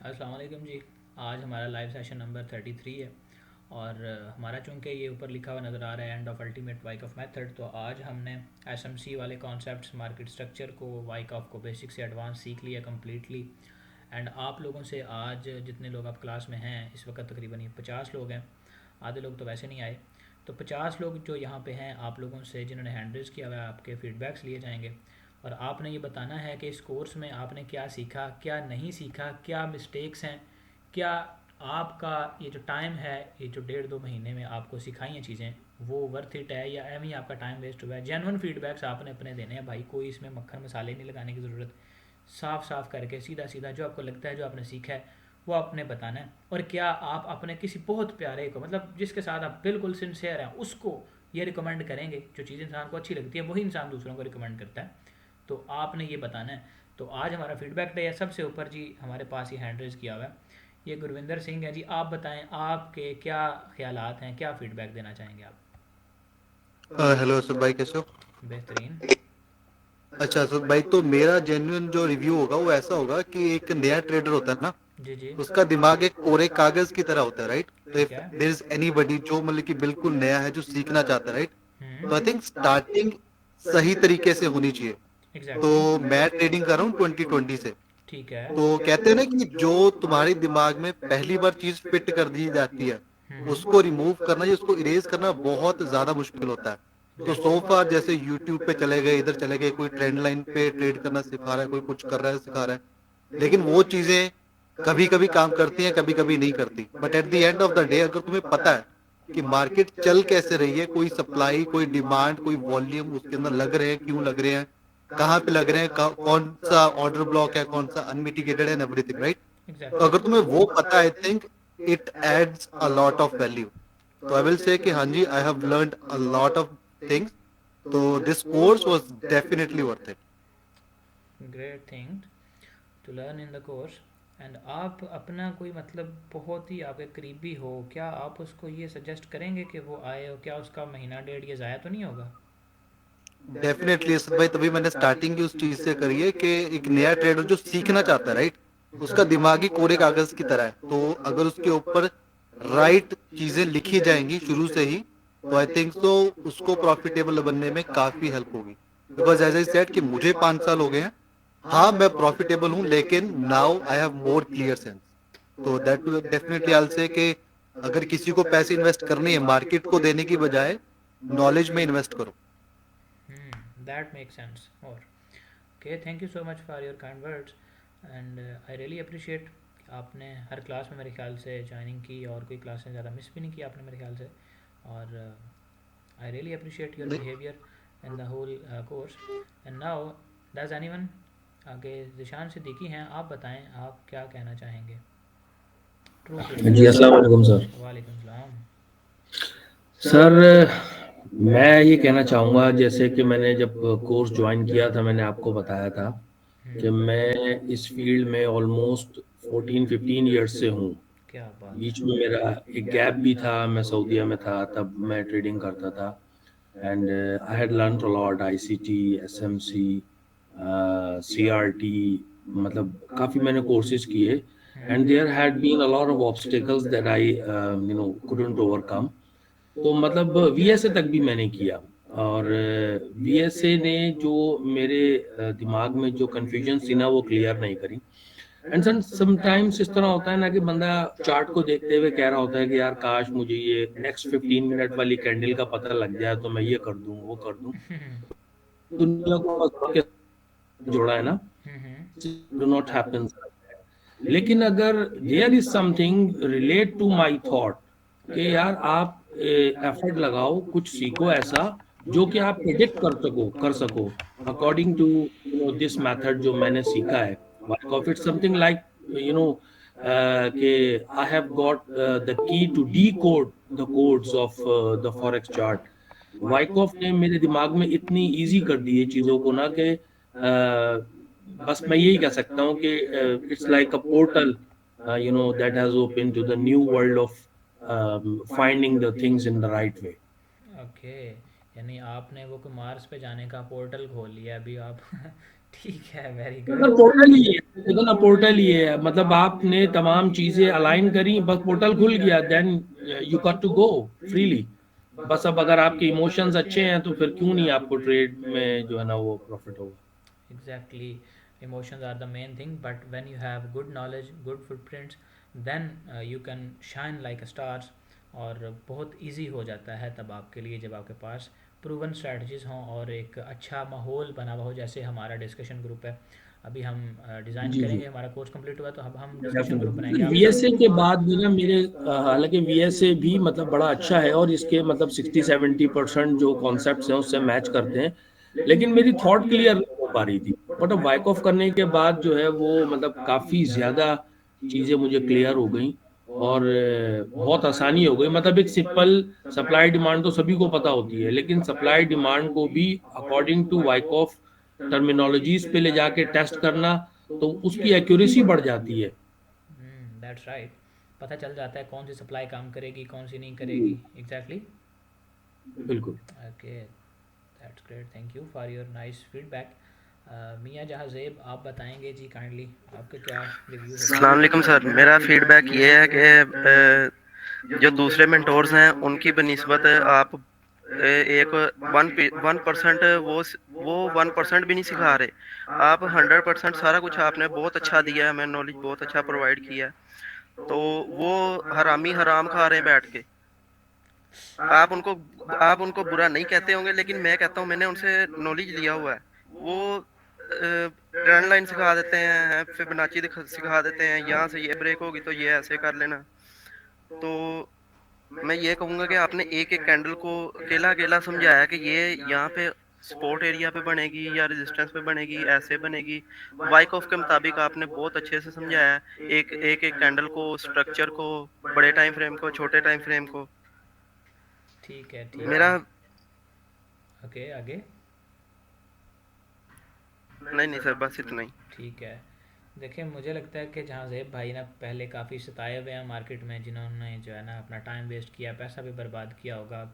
अस्सलाम वालेकुम जी। आज हमारा लाइव सेशन नंबर 33 है और हमारा चूंकि ये ऊपर लिखा हुआ नज़र आ रहा है एंड ऑफ अल्टीमेट वाइक ऑफ मेथड, तो आज हमने एसएमसी वाले कॉन्सेप्ट्स, मार्केट स्ट्रक्चर को, वाइक ऑफ को बेसिक से एडवांस सीख लिया कम्प्लीटली। एंड आप लोगों से आज जितने लोग आप क्लास में हैं, इस वक्त तकरीबन ये 50 लोग हैं, आधे लोग तो वैसे नहीं आए। तो 50 लोग जो यहाँ पे हैं, आप लोगों से जिन्होंने हैंड रेज़ किया हुआ है, आपके फीडबैक्स लिए जाएंगे और आपने ये बताना है कि इस कोर्स में आपने क्या सीखा, क्या नहीं सीखा, क्या मिस्टेक्स हैं, क्या आपका ये जो टाइम है, ये जो 1.5-2 महीने में आपको सिखाई हैं चीज़ें, वो वर्थ इट है या एम ही आपका टाइम वेस्ट हुआ है। जेन्युइन फीडबैक्स आपने अपने देने हैं भाई, कोई इसमें मक्खन मसाले नहीं लगाने की ज़रूरत। साफ साफ करके सीधा सीधा जो आपको लगता है, जो आपने सीखा है, वो आपने बताना है। और क्या आप अपने किसी बहुत प्यारे को, मतलब जिसके साथ आप बिल्कुल सिंसेयर हैं, उसको ये रिकमेंड करेंगे। जो चीज़ इंसान को अच्छी लगती है वही इंसान दूसरों को रिकमेंड करता है। तो आपने ये बताना है। तो आज हमारा फीडबैक डे है। सबसे ऊपर जी हमारे पास ये हैंड रेज किया हुआ है, ये गुरविंदर सिंह है जी। आप बताएं आपके क्या ख्यालात हैं, क्या फीडबैक देना चाहेंगे आप। हेलो असद भाई, कैसे हो? बेहतरीन। अच्छा असद भाई, तो मेरा जेन्युइन जो रिव्यू होगा वो ऐसा होगा कि एक नया ट्रेडर होता है ना, जी जी। उसका दिमाग एक कोरे कागज की तरह होता है, राइट? तो ठीक इफ है। देयर इज एनीबडी जो मतलब कि बिल्कुल नया है, जो सीखना चाहता है, राइट? तो आई हम्म। थिंक स्टार्टिंग सही तरीके से होनी चाहिए। तो एग्जैक्टली। मैं ट्रेडिंग कर रहा हूँ 2020 से। ठीक है। तो कहते हैं ना कि जो तुम्हारे दिमाग में पहली बार चीज फिट कर दी जाती है, हम्म। उसको रिमूव करना या उसको इरेज करना बहुत ज्यादा मुश्किल होता है। तो एग्जैक्टली। सो फार जैसे यूट्यूब पे चले गए, इधर चले गए, कोई ट्रेंड लाइन पे ट्रेड करना सिखा रहा है, कोई कुछ कर रहा है सिखा रहा है, लेकिन वो चीजें कभी कभी काम करती हैं, कभी कभी नहीं करती। But at the end of the day अगर तुम्हें पता है कि मार्केट चल कैसे रही है, कोई सप्लाई, कोई डिमांड, कोई वॉल्यूम उसके अंदर लग रहे हैं, क्यों लग रहे हैं, कहाँ पे लग रहे हैं, कौन सा ऑर्डर ब्लॉक है, कौन सा अनमिटिगेटेड है, एवरीथिंग, राइट? तो एग्जैक्टली। अगर तुम्हें वो पता है, I think it adds a lot of value. तो आई विल से कि हाँ जी, I have learned a lot of things. तो this course was definitely worth it. Great thing to learn in the course. And आप अपना कोई मतलब बहुत ही आपके करीबी हो, क्या आप उसको ये सजेस्ट करेंगे कि वो आए, और क्या उसका महीना डेढ़ ये ज़ाया तो नहीं होगा। डेफिनेटली असद भाई, तभी मैंने स्टार्टिंग ही उस चीज से करी है कि एक नया ट्रेडर जो सीखना चाहता है, राइट, उसका दिमाग ही कोरे कागज की तरह है। तो अगर उसके ऊपर राइट चीजें लिखी जाएंगी शुरू से ही, तो आई थिंक तो उसको प्रॉफिटेबल बनने में काफी हेल्प होगी। बिकॉज एज आई सेड कि मुझे 5 साल हो गए हैं। हाँ, मैं प्रॉफिटेबल हूँ, लेकिन now I have more clear sense. तो दैट डेफिनेटली आई से कि अगर किसी को पैसे इन्वेस्ट करने हैं, मार्केट को देने की बजाय नॉलेज में इन्वेस्ट करो। That make sense. और okay, thank you so much for your kind words. And I really appreciate. आपने हर क्लास में मेरे ख्याल से ज्वाइनिंग की और कोई क्लासें ज़्यादा मिस भी नहीं की आपने मेरे ख्याल से। और I really appreciate your behaviour in the whole course. And now does anyone, आगे जिशान सिद्दीकी हैं, आप बताएं आप क्या कहना चाहेंगे। ट्रू जी, फीडबैक। अस्सलाम वालेकुम सर। वालेकुम सलाम। सर, मैं ये कहना चाहूँगा, जैसे कि मैंने जब कोर्स ज्वाइन किया था, मैंने आपको बताया था कि मैं इस फील्ड में ऑलमोस्ट 14-15 ईयर्स से हूँ। क्या बात है। बीच में मेरा एक गैप भी था, मैं सऊदीया में था, तब मैं ट्रेडिंग करता था। And I had learned a lot, ICT, SMC, CRT, मतलब काफ़ी मैंने कोर्सेज किए। And there had been a lot of obstacles that I couldn't overcome. तो मतलब वीएसए तक भी मैंने किया। और वीएसए ने जो मेरे दिमाग में जो कन्फ्यूजन थी ना, वो क्लियर नहीं करी। एंड समटाइम्स इस तरह होता है ना कि बंदा चार्ट को देखते हुए कह रहा होता है कि यार काश मुझे ये नेक्स्ट 15 मिनट वाली कैंडल का पता लग जाए तो मैं ये कर दूं, वो कर दूं। दुनिया को बस के जोड़ा है ना, डू नॉट हैपन। लेकिन अगर there is something relate to my thought कि यार आप एफर्ट लगाओ, कुछ सीखो ऐसा जो कि आप प्रिडिक्ट कर सको अकॉर्डिंग टू दिस मेथड जो मैंने सीखा है। Work of it something like you know कि I have got the key to decode the codes of the forex chart. Wyckoff ने मेरे दिमाग में इतनी इजी कर दी है चीज़ों को ना कि बस मैं यही कह सकता हूँ कि it's like a portal that has open to the new world of finding the things in the right way. Okay, यानी आपने वो मार्स पे जाने का पोर्टल खोल लिया अभी आप। ठीक है, वेरी अगर गुड। पोर्टल ही है, देखो ना, पोर्टल ही है, मतलब आपने तमाम चीजें अलाइन करी, बस पोर्टल खुल गया, then you got to go freely. बस अब अगर आपके इमोशंस अच्छे हैं तो फिर क्यों नहीं आपको ट्रेड में जो है ना वो प्रॉफिट होगा। Exactly, emotions are the main thing, but when you have good knowledge, good footprints, then you can shine like stars. और बहुत इजी हो जाता है तब आपके लिए जब आपके पास प्रूवन स्ट्रैटेजीज हों और एक अच्छा माहौल बना हुआ हो, जैसे हमारा डिस्कशन ग्रुप है। अभी हम डिज़ाइन जी जी, करेंगे, हमारा कोर्स कंप्लीट हुआ तो अब हम डिस्कशन ग्रुप बनाएंगे डेफिनेटली आप सब। वीएसए के बाद भी ना मेरे हालांकि वीएसए भी मतलब बड़ा अच्छा है और इसके मतलब 60-70% जो कॉन्सेप्ट्स हैं उससे मैच करते हैं, लेकिन मेरी थॉट क्लियर नहीं हो पा रही थी। बट अब वाइक ऑफ करने के बाद जो है वो मतलब काफी ज्यादा चीजें मुझे क्लियर हो गई और बहुत आसानी हो गई। मतलब एक सिंपल सप्लाई डिमांड तो सभी को पता होती है, लेकिन सप्लाई डिमांड को भी अकॉर्डिंग टू वाइक ऑफ टर्मिनोलॉजीज पे ले जाके टेस्ट करना, तो उसकी एक्यूरेसी बढ़ जाती है। That's right. पता चल जाता है कौन सी सप्लाई काम करेगी, कौन सी नहीं करेगी। एग्जैक्टली। बिल्कुल। Okay, that's great, thank you for your nice feedback. मियाँ जहाज़ेब, आप बताएंगे जी काइंडली, आपका क्या रिव्यू है अस्सलाम वालेकुम सर। मेरा फीडबैक ये है कि जो दूसरे मेंटोर्स हैं उनकी बनिस्बत आप एक 1% वो 1% भी नहीं सिखा रहे। आप 100% सारा कुछ आपने बहुत अच्छा दिया है, हमें नॉलेज बहुत अच्छा प्रोवाइड किया है। तो वो हरामी हराम खा रहे हैं बैठ के। आप उनको आप उनको बुरा नहीं कहते होंगे, लेकिन मैं कहता हूँ मैंने उनसे नॉलेज लिया हुआ है। वो ट्रेंड लाइन सिखा देते हैं, फिबोनाची सिखा देते हैं, यहाँ से ये ब्रेक होगी तो ये ऐसे कर लेना। तो मैं ये कहूँगा कि आपने एक एक कैंडल को अकेला अकेला समझाया कि ये यहाँ पे सपोर्ट एरिया पे बनेगी या रेजिस्टेंस पे बनेगी, ऐसे बनेगी। वाइक ऑफ के मुताबिक आपने बहुत अच्छे से समझाया है, एक एक एक कैंडल को, स्ट्रक्चर को, बड़े टाइम फ्रेम को, छोटे टाइम फ्रेम को। ठीक है, ठीक मेरा है। ओके, आगे। नहीं नहीं सर, बस इतना ही। ठीक है। देखिए, मुझे लगता है कि जहाँ ज़ेब भाई ना पहले काफ़ी सताए हुए हैं मार्केट में, जिन्होंने जो है ना अपना टाइम वेस्ट किया, पैसा भी बर्बाद किया होगा।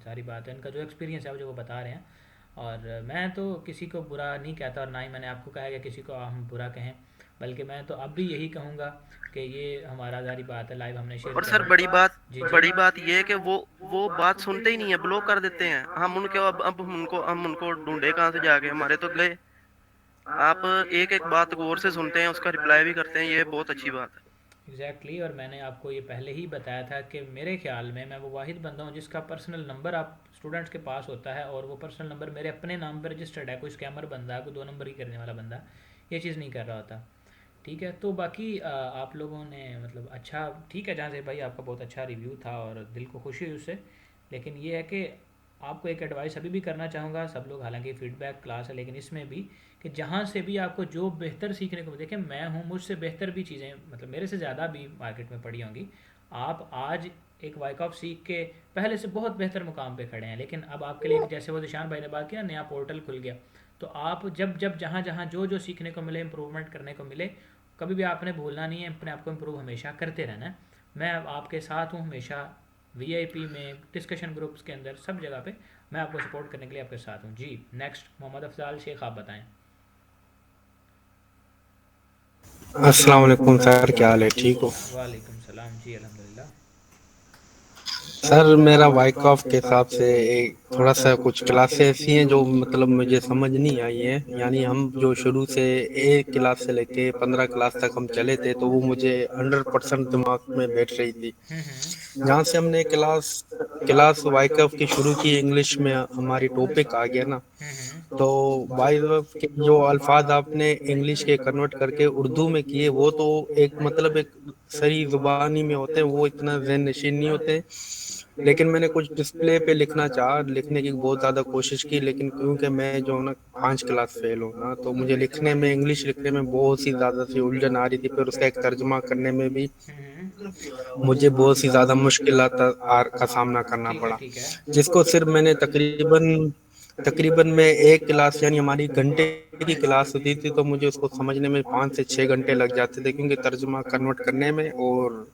सारी बात है, इनका जो एक्सपीरियंस है वो जो वो बता रहे हैं। और मैं तो किसी को बुरा नहीं कहता, और ना ही मैंने आपको कहा है कि किसी को हम बुरा कहें। बल्कि मैं तो अब भी यही कहूँगा कि ये हमारा सारी बात है, लाइव हमने शेयर और सर करनी। जी जी। बड़ी बात ये है कि वो बात सुनते ही नहीं है, ब्लॉक कर देते हैं। हम उनके हम उनको ढूंढे कहाँ से जाके, हमारे तो गए। आप एक एक बात गौर से सुनते हैं, उसका रिप्लाई भी करते हैं, ये बहुत अच्छी बात है। एग्जैक्टली exactly, और मैंने आपको ये पहले ही बताया था कि मेरे ख्याल में मैं वो वाहिद बंदा हूँ जिसका पर्सनल नंबर आप स्टूडेंट्स के पास होता है, और वो पर्सनल नंबर मेरे अपने नाम पर रजिस्टर्ड है। कोई स्कैमर बंदा है, कोई 2 नंबर ही करने वाला बंदा ये चीज़ नहीं कर रहा होता। ठीक है, तो बाकी आप लोगों ने मतलब अच्छा, ठीक है जहाँ से भाई आपका बहुत अच्छा रिव्यू था और दिल को खुशी हुई उससे। लेकिन ये है कि आपको एक एडवाइस अभी भी करना चाहूँगा, सब लोग, हालांकि फ़ीडबैक क्लास है लेकिन इसमें भी, कि जहाँ से भी आपको जो बेहतर सीखने को, देखें मैं हूँ, मुझसे बेहतर भी चीज़ें, मतलब मेरे से ज़्यादा भी मार्केट में पड़ी होंगी। आप आज एक वाइक ऑफ सीख के पहले से बहुत बेहतर मुकाम पे खड़े हैं, लेकिन अब आपके लिए जैसे वो निशान भाई ने बात की ना, नया पोर्टल खुल गया। तो आप जब जब जहाँ जहाँ जो जो सीखने को मिले, इम्प्रूवमेंट करने को मिले, कभी भी आपने भूलना नहीं है, अपने आप को इम्प्रूव हमेशा करते रहना है। मैं अब आपके साथ हूँ हमेशा, वीआईपी में, डिस्कशन ग्रुप्स के अंदर, सब जगह पे मैं आपको सपोर्ट करने के लिए आपके साथ हूँ जी। नेक्स्ट मोहम्मद अफजाल शेख, आप बताएं। अस्सलाम वालेकुम सर, क्या हाल है? ठीक हो? वालेकुम सलाम जी, अल्हम्दुलिल्लाह। सर मेरा वाइक ऑफ के हिसाब से एक थोड़ा सा कुछ क्लासेस ऐसी हैं जो मतलब मुझे समझ नहीं आई है। यानी हम जो शुरू से एक क्लास से लेके 15 क्लास तक हम चले थे तो वो मुझे 100% दिमाग में बैठ रही थी। हम्म। जहाँ से हमने क्लास क्लास वाइक ऑफ की शुरू की, इंग्लिश में हमारी टॉपिक आ गया ना, हम्म। तो वाइक ऑफ के जो अल्फाज आपने इंग्लिश के कन्वर्ट करके उर्दू में किए, वो तो एक मतलब एक सही जुबानी में होते हैं, वो इतना ज़हन नशीन नहीं होते। लेकिन मैंने कुछ डिस्प्ले पे लिखना चाहा, लिखने की बहुत ज़्यादा कोशिश की, लेकिन क्योंकि मैं जो ना 5 क्लास फेल हूँ ना, तो मुझे लिखने में, इंग्लिश लिखने में बहुत सी ज़्यादा सी उलझन आ रही थी। फिर उसका एक तर्जमा करने में भी मुझे बहुत सी ज़्यादा मुश्किलात का सामना करना ठीक है, पड़ा, ठीक है। जिसको सिर्फ मैंने तकरीबन तकरीबन मैं एक क्लास, यानी हमारी घंटे की क्लास होती थी, तो मुझे उसको समझने में 5 से 6 घंटे लग जाते थे, क्योंकि तर्जुमा कन्वर्ट करने में और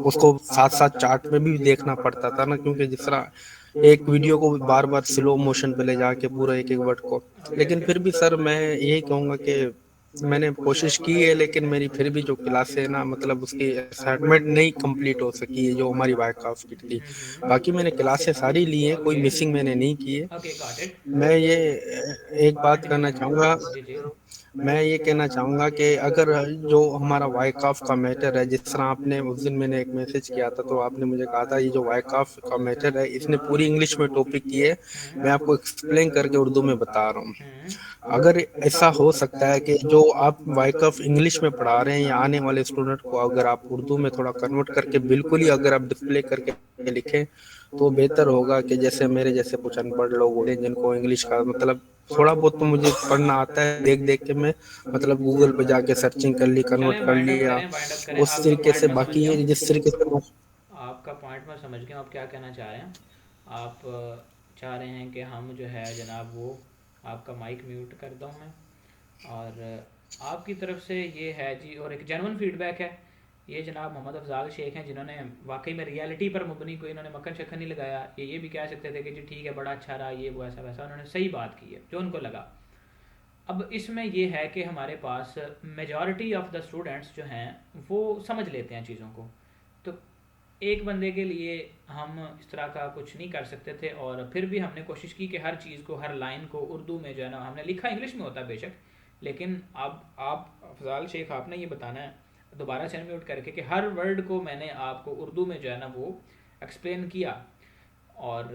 उसको साथ साथ चार्ट में भी देखना पड़ता था ना, क्योंकि जिस तरह एक वीडियो को बार बार स्लो मोशन पे ले जाके पूरा एक एक वर्ड को। लेकिन फिर भी सर मैं यही कहूँगा कि मैंने कोशिश की है, लेकिन मेरी फिर भी जो क्लास है ना, मतलब उसकी असाइनमेंट नहीं कंप्लीट हो सकी है जो हमारी वाइकाफ की थी। बाकी मैंने क्लासेस सारी ली हैं, कोई मिसिंग मैंने नहीं की है। Okay, got it. मैं ये एक बात कंटिन्यू करना कंटिन्यू। चाहूँगा, जी जी। मैं ये कहना चाहूँगा कि अगर जो हमारा वाइकाफ का मैटर है, जिस तरह आपने उस दिन मैंने एक मैसेज किया था तो आपने मुझे कहा था ये जो वाइकाफ का मैटर है इसने पूरी इंग्लिश में टॉपिक की है, मैं आपको एक्सप्लेन करके उर्दू में बता रहा हूँ। अगर ऐसा हो सकता है कि जो आप वाइकफ इंग्लिश में पढ़ा रहे हैं या आने वाले स्टूडेंट को अगर आप उर्दू में थोड़ा कन्वर्ट करके बिल्कुल ही अगर आप डिस्प्ले करके लिखें तो बेहतर होगा कि जैसे मेरे जैसे कुछ अनपढ़ लोग होते हैं जिनको इंग्लिश का मतलब थोड़ा बहुत तो मुझे पढ़ना आता है, देख देख के मैं मतलब गूगल पे जाके सर्चिंग कर ली, कन्वर्ट चलें, कर वाइंड अप लिया करें, वाइंड अप करें। उस आपका तरीके पॉइंट से। मैं समझ बाकी गया ये हूँ। जिस तरीके से आपका पॉइंट मैं समझ गया हूँ, आप क्या कहना चाह रहे हैं। आप चाह रहे हैं कि हम जो है जनाब वो आपका माइक म्यूट कर दूँ मैं, और आपकी तरफ से ये है जी, और एक जेन्युइन फीडबैक है। ये जनाब मोहम्मद अफजाल शेख हैं जिन्होंने वाकई में रियलिटी पर मुबनी कोई इन्होंने मक्खन शक्खन नहीं लगाया। ये भी कह सकते थे कि जी ठीक है बड़ा अच्छा रहा, ये वो ऐसा वैसा, उन्होंने सही बात की है जो उनको लगा। अब इसमें ये है कि हमारे पास मेजॉरिटी ऑफ द स्टूडेंट्स जो हैं वो समझ लेते हैं चीज़ों को, तो एक बंदे के लिए हम इस तरह का कुछ नहीं कर सकते थे। और फिर भी हमने कोशिश की कि हर चीज़ को, हर लाइन को उर्दू में जो है ना, हमने लिखा इंग्लिश में होता बेशक, लेकिन अब आप अफजाल शेख आपने ये बताना है दोबारा से अनम्यूट करके कि हर वर्ड को मैंने आपको उर्दू में जो है ना वो एक्सप्लेन किया और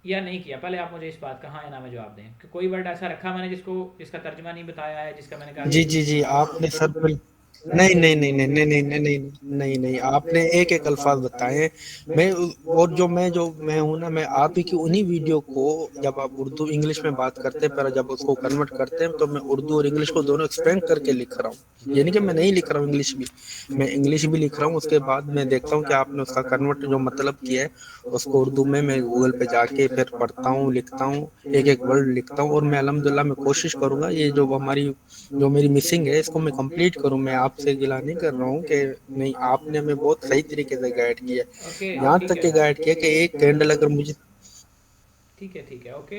या नहीं किया। पहले आप मुझे इस बात का हाँ या ना में जवाब दें कि कोई वर्ड ऐसा रखा मैंने जिसका तर्जुमा नहीं बताया है, जिसका मैंने कहा जी कि जी जी आपने सर नहीं नहीं नहीं नहीं नहीं नहीं नहीं नहीं नहीं नहीं आपने एक एक अल्फाज बताए हैं। मैं और जो मैं हूँ ना, मैं आप ही की उन्हीं वीडियो को जब आप उर्दू इंग्लिश में बात करते हैं पर जब उसको कन्वर्ट करते हैं तो मैं उर्दू और इंग्लिश को दोनों एक्सप्लेन करके लिख रहा हूँ। यानी कि मैं नहीं लिख रहा हूँ इंग्लिश भी, मैं इंग्लिश भी लिख रहा हूँ, उसके बाद मैं देखता हूँ कि आपने उसका कन्वर्ट जो मतलब किया है उसको उर्दू में मैं गूगल पे जाके फिर पढ़ता हूँ, लिखता हूँ, एक एक वर्ड लिखता हूँ। और मैं अल्हम्दुलिल्लाह मैं कोशिश करूंगा ये जो मेरी मिसिंग है इसको मैं कंप्लीट करूं। मैं आपसे गिला नहीं कर रहा हूँ कि नहीं, आपने हमें बहुत सही तरीके से गाइड किया ओके है। यहाँ ठीक तक है के गाइड किया कि एक कैंडल अगर मुझे ठीक है ओके।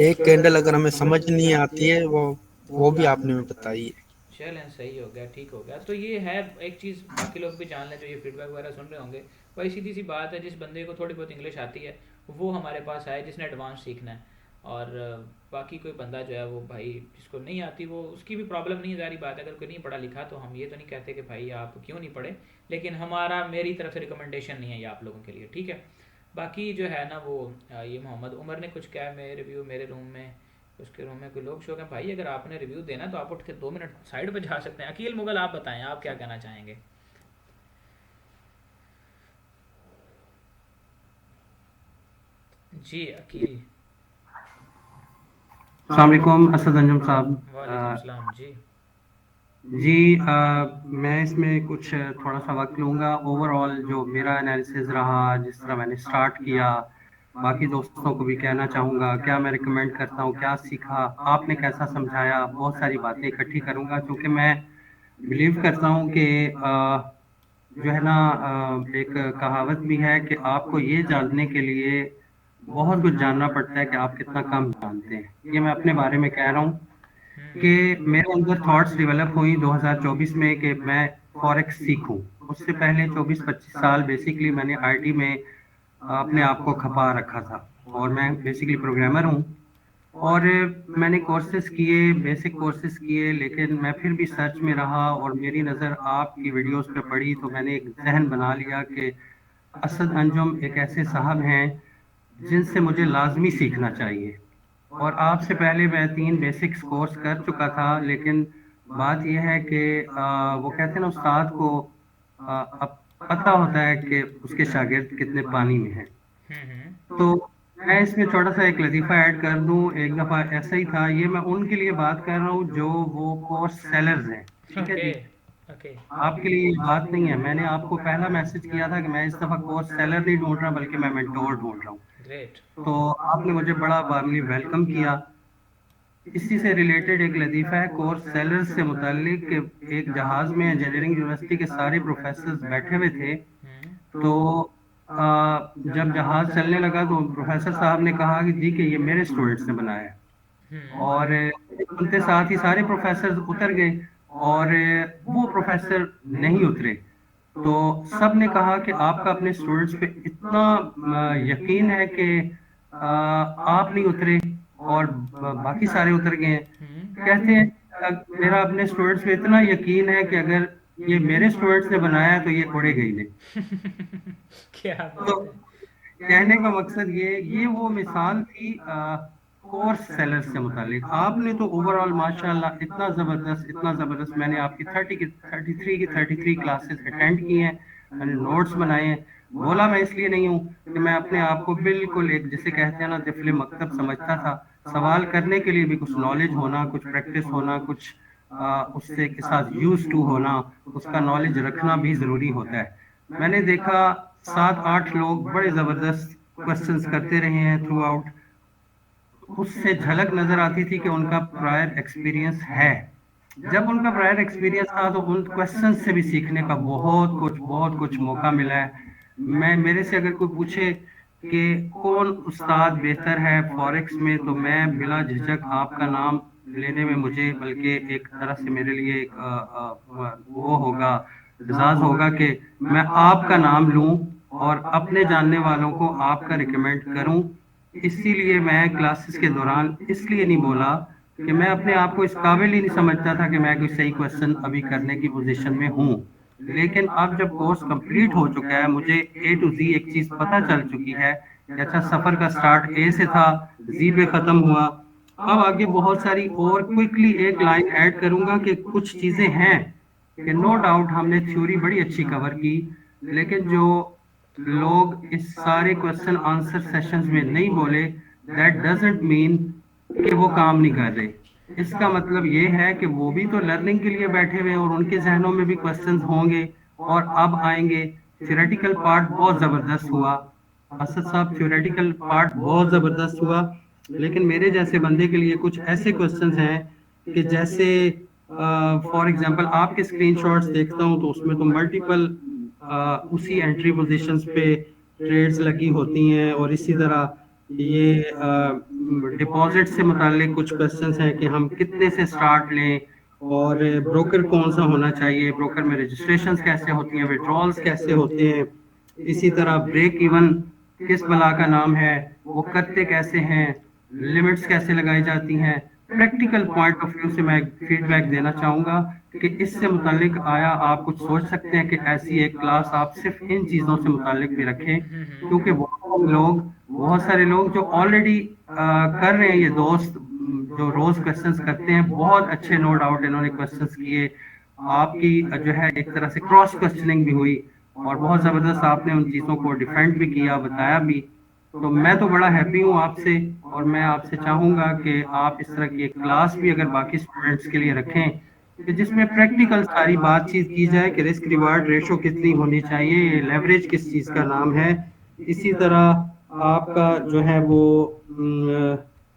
एक कैंडल अगर हमें समझ नहीं आती है वो भी आपने हमें बताई है। चलें, सही हो गया, ठीक हो गया। तो ये है एक चीज़, बाकी लोग भी जान लें जो ये फीडबैक वगैरह सुन रहे होंगे। वही सीधी सी बात है, जिस बंदे को थोड़ी बहुत इंग्लिश आती है वो हमारे पास आए जिसने एडवांस सीखना है, और बाकी कोई बंदा जो है वो भाई जिसको नहीं आती वो उसकी भी प्रॉब्लम नहीं है, सारी बात है। अगर कोई नहीं पढ़ा लिखा तो हम ये तो नहीं कहते कि भाई आप क्यों नहीं पढ़े, लेकिन मेरी तरफ से रिकमेंडेशन नहीं है ये आप लोगों के लिए, ठीक है। बाकी जो है ना वो ये मोहम्मद उमर ने कुछ कहा मेरे रिव्यू मेरे रूम में, उसके रूम में कोई लोग शो हैं भाई। अगर आपने रिव्यू देना तो आप उठ के 2 मिनट साइड पे जा सकते हैं। अकील मुगल आप बताएं, आप क्या कहना चाहेंगे। जी अकील। अस्सलाम वालेकुम असद अंजुम साहब। वालेकुम सलाम जी। जी मैं इसमें कुछ थोड़ा सा वक्त लूँगा। ओवरऑल जो मेरा एनालिसिस रहा, जिस तरह मैंने स्टार्ट किया, बाकी दोस्तों को भी कहना चाहूँगा क्या मैं रिकमेंड करता हूँ, क्या सीखा, आपने कैसा समझाया, बहुत सारी बातें इकट्ठी करूँगा क्योंकि मैं बिलीव करता हूँ कि जो है ना एक कहावत भी है कि आपको ये जानने के लिए बहुत कुछ जानना पड़ता है कि आप कितना कम जानते हैं। ये मैं अपने बारे में कह रहा हूँ कि मेरे अंदर थॉट्स डेवलप हुई 2024 में कि मैं फॉरेक्स सीखूं। उससे पहले 24-25 साल बेसिकली मैंने आईटी में अपने आप को खपा रखा था, और मैं बेसिकली प्रोग्रामर हूँ। और मैंने कोर्सेज किए, बेसिक कोर्सेज किए, लेकिन मैं फिर भी सर्च में रहा और मेरी नज़र आपकी वीडियोस पे पड़ी तो मैंने एक जहन बना लिया कि असद अंजुम एक ऐसे साहब हैं जिनसे मुझे लाजमी सीखना चाहिए। और आपसे पहले मैं 3 बेसिक्स कोर्स कर चुका था, लेकिन बात यह है कि वो कहते हैं ना उस्ताद को अब पता होता है कि उसके शागिर्द कितने पानी में हैं। तो मैं इसमें छोटा सा एक लतीफ़ा ऐड कर दूं। एक दफ़ा ऐसा ही था, ये मैं उनके लिए बात कर रहा हूँ जो वो कोर्स सेलर्स हैं, ठीक है ओके जी। ओके। आपके लिए ये बात नहीं है। मैंने आपको पहला मैसेज किया था कि मैं इस दफ़ा कोर्स सेलर नहीं ढूंढ रहा बल्कि मैं मेंटोर ढूंढ रहा हूँ। ग्रेट। तो आपने मुझे बड़ा वार्मली वेलकम किया। इसी से रिलेटेड एक लतीफ़ा है कोर्स सेलर्स से मुतालिक कि एक जहाज़ में इंजीनियरिंग यूनिवर्सिटी के सारे प्रोफेसर्स बैठे हुए थे। तो जब जहाज चलने लगा तो प्रोफेसर साहब ने कहा कि जी कि ये मेरे स्टूडेंट्स ने बनाया है। और उनके साथ ही सारे प्रोफेसर उतर गए और वो प्रोफेसर नहीं उतरे। तो सब ने कहा कि आपका अपने स्टूडेंट्स पे इतना यकीन है कि आप नहीं उतरे और बाकी सारे उतर गए हैं। कहते हैं मेरा अपने स्टूडेंट्स पे इतना यकीन है कि अगर ये मेरे स्टूडेंट्स ने बनाया है तो ये उड़ेगा ही नहीं। क्या तो बात है। कहने का मकसद ये वो मिसाल थी कोर्स सेलर से मुतालिक। आपने तो ओवरऑल माशाल्लाह इतना जबरदस्त मैंने आपकी 33 क्लासेस अटेंड की हैं, मैंने नोट्स बनाए हैं। बोला मैं इसलिए नहीं हूँ कि मैं अपने आप को बिल्कुल एक जिसे कहते हैं ना तिफले मकतब समझता था। सवाल करने के लिए भी कुछ नॉलेज होना, कुछ प्रैक्टिस होना, कुछ उससे के साथ यूज टू होना, उसका नॉलेज रखना भी जरूरी होता है। मैंने देखा 7-8 लोग बड़े जबरदस्त क्वेश्चंस करते रहे हैं थ्रू आउट। उससे झलक नजर आती थी कि उनका प्रायर एक्सपीरियंस है। जब उनका प्रायर एक्सपीरियंस था तो उन क्वेश्चन से भी सीखने का बहुत कुछ मौका मिला है। मैं मेरे से अगर कोई पूछे कि कौन उस्ताद बेहतर है फॉरेक्स में, तो मैं बिला झिझक आपका नाम लेने में मुझे बल्कि एक तरह से मेरे लिए एक वो होगा, एजाज होगा कि मैं आपका नाम लूं और अपने जानने वालों को आपका रिकमेंड करूं। इसीलिए मैं क्लासेस के दौरान इसलिए नहीं बोला कि मैं अपने आप को इस काबिल ही नहीं समझता था कि मैं कोई सही क्वेश्चन अभी करने की पोजीशन में हूँ। लेकिन अब जब कोर्स कंप्लीट हो चुका है, मुझे ए टू जी एक चीज पता चल चुकी है कि अच्छा सफर का स्टार्ट ए से था, जी पे खत्म हुआ। अब आगे बहुत सारी और क्विकली एक लाइन ऐड करूंगा कि कुछ चीजें हैं कि नो डाउट हमने थ्योरी बड़ी अच्छी कवर की, लेकिन जो लोग इस सारे क्वेश्चन आंसर सेशंस में नहीं बोले, दैट डजंट मीन कि वो काम नहीं कर रहे। इसका मतलब ये है कि वो भी तो लर्निंग के लिए बैठे हुए हैं और उनके जहनों में भी क्वेश्चंस होंगे और अब आएंगे। थ्योरेटिकल पार्ट बहुत जबरदस्त हुआ असद साहब, थ्योरेटिकल पार्ट बहुत जबरदस्त हुआ, लेकिन मेरे जैसे बंदे के लिए कुछ ऐसे क्वेश्चंस हैं कि जैसे फॉर एग्जांपल आपके स्क्रीनशॉट्स देखता हूं तो उसमें तो मल्टीपल उसी एंट्री पोजीशंस पे ट्रेड्स लगी होती हैं। और इसी तरह ये डिपॉजिट से मुतालिक कुछ क्वेश्चंस हैं कि हम कितने से स्टार्ट लें और ब्रोकर कौन सा होना चाहिए, ब्रोकर में रजिस्ट्रेशंस कैसे होती हैं, विड्रॉल्स कैसे होते हैं, इसी तरह ब्रेक इवन किस बला का नाम है, वो करते कैसे हैं, लिमिट्स कैसे लगाई जाती हैं। प्रैक्टिकल पॉइंट ऑफ व्यू से मैं फीडबैक देना चाहूंगा कि इससे मुतालिक आया आप कुछ सोच सकते हैं कि ऐसी एक क्लास आप सिर्फ इन चीजों से मुतालिक भी रखें, क्योंकि बहुत सारे लोग जो ऑलरेडी कर रहे हैं, ये दोस्त जो रोज क्वेश्चंस करते हैं, बहुत अच्छे नो डाउट इन्होंने क्वेश्चंस किए। आपकी जो है एक तरह से क्रॉस क्वेश्चनिंग भी हुई और बहुत जबरदस्त आपने उन चीजों को डिफेंड भी किया, बताया भी। तो मैं तो बड़ा हैप्पी हूँ आपसे और मैं आपसे चाहूंगा कि आप इस तरह की एक क्लास भी अगर बाकी स्टूडेंट्स के लिए रखें कि जिसमें प्रैक्टिकल सारी बातचीत की जाए कि रिस्क रिवार्ड रेशो कितनी होनी चाहिए, लेवरेज किस चीज का नाम है। इसी तरह आपका जो है वो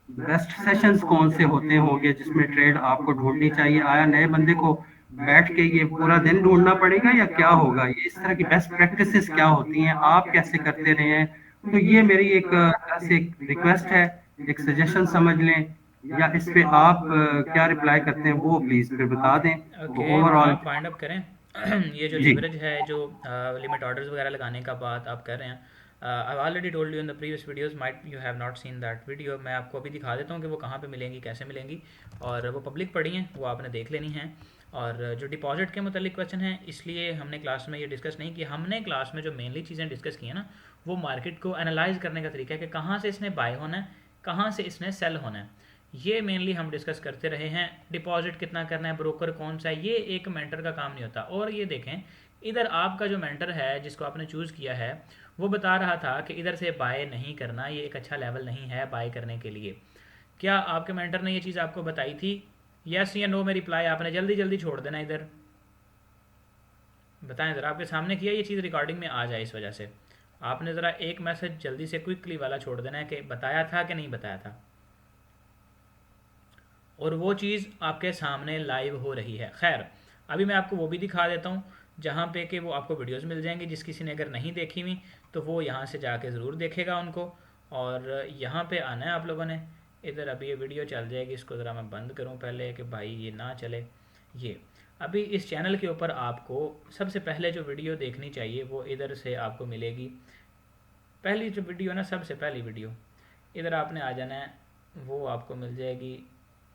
बेस्ट सेशंस कौन से होते होंगे जिसमें ट्रेड आपको ढूंढनी चाहिए। आया नए बंदे को बैठ के ये पूरा दिन ढूंढना पड़ेगा या क्या होगा, ये इस तरह की बेस्ट प्रैक्टिसेस क्या होती हैं, आप कैसे करते रहे हैं। तो ये मेरी एक तरह से रिक्वेस्ट है, एक सजेशन समझ लें, या इस पे आप क्या रिप्लाई करते हैं वो प्लीज फिर बता दें। तो ओके, ओवरऑल आप फाइंड अप करें। ये जो जी लिवरेज है, जो लिमिट ऑर्डर्स वगैरह लगाने का बात आप कर रहे हैं, I already told you in the previous videos, might you have not seen that video. मैं आपको अभी दिखा देता हूँ कि वो कहाँ पे मिलेंगी, कैसे मिलेंगी, और वो पब्लिक पड़ी हैं, वो आपने देख लेनी है। और जो डिपॉजिट के मतलब क्वेश्चन है, इसलिए हमने क्लास में ये डिस्कस नहीं किया। हमने क्लास में जो मेनली चीज़ें डिस्कस की हैं ना, वो मार्केट को एनालाइज करने का तरीका है कि कहाँ से इसने बाय होना है, कहाँ से इसने सेल होना है, ये मेनली हम डिस्कस करते रहे हैं। डिपॉजिट कितना करना है, ब्रोकर कौन सा है, ये एक मेंटर का काम नहीं होता। और ये देखें, इधर आपका जो मेंटर है जिसको आपने चूज़ किया है, वो बता रहा था कि इधर से बाय नहीं करना, ये एक अच्छा लेवल नहीं है बाय करने के लिए। क्या आपके मेंटर ने ये चीज़ आपको बताई थी? यस या नो में रिप्लाई आपने जल्दी जल्दी छोड़ देना। इधर बताएं ज़रा, आपके सामने किया, ये चीज़ रिकॉर्डिंग में आ जाए इस वजह से आपने ज़रा एक मैसेज जल्दी से क्विकली वाला छोड़ देना है कि बताया था कि नहीं बताया था। और वो चीज़ आपके सामने लाइव हो रही है। खैर, अभी मैं आपको वो भी दिखा देता हूँ जहाँ पे कि वो आपको वीडियोस मिल जाएंगी। जिस किसी ने अगर नहीं देखी हुई तो वो यहाँ से जाके ज़रूर देखेगा उनको। और यहाँ पे आना है आप लोगों ने। इधर अभी ये वीडियो चल जाएगी, इसको ज़रा मैं बंद करूँ पहले कि भाई ये ना चले। ये अभी इस चैनल के ऊपर आपको सबसे पहले जो वीडियो देखनी चाहिए वो इधर से आपको मिलेगी। पहली जो वीडियो है ना, सबसे पहली वीडियो, इधर आपने आ जाना है, वो आपको मिल जाएगी।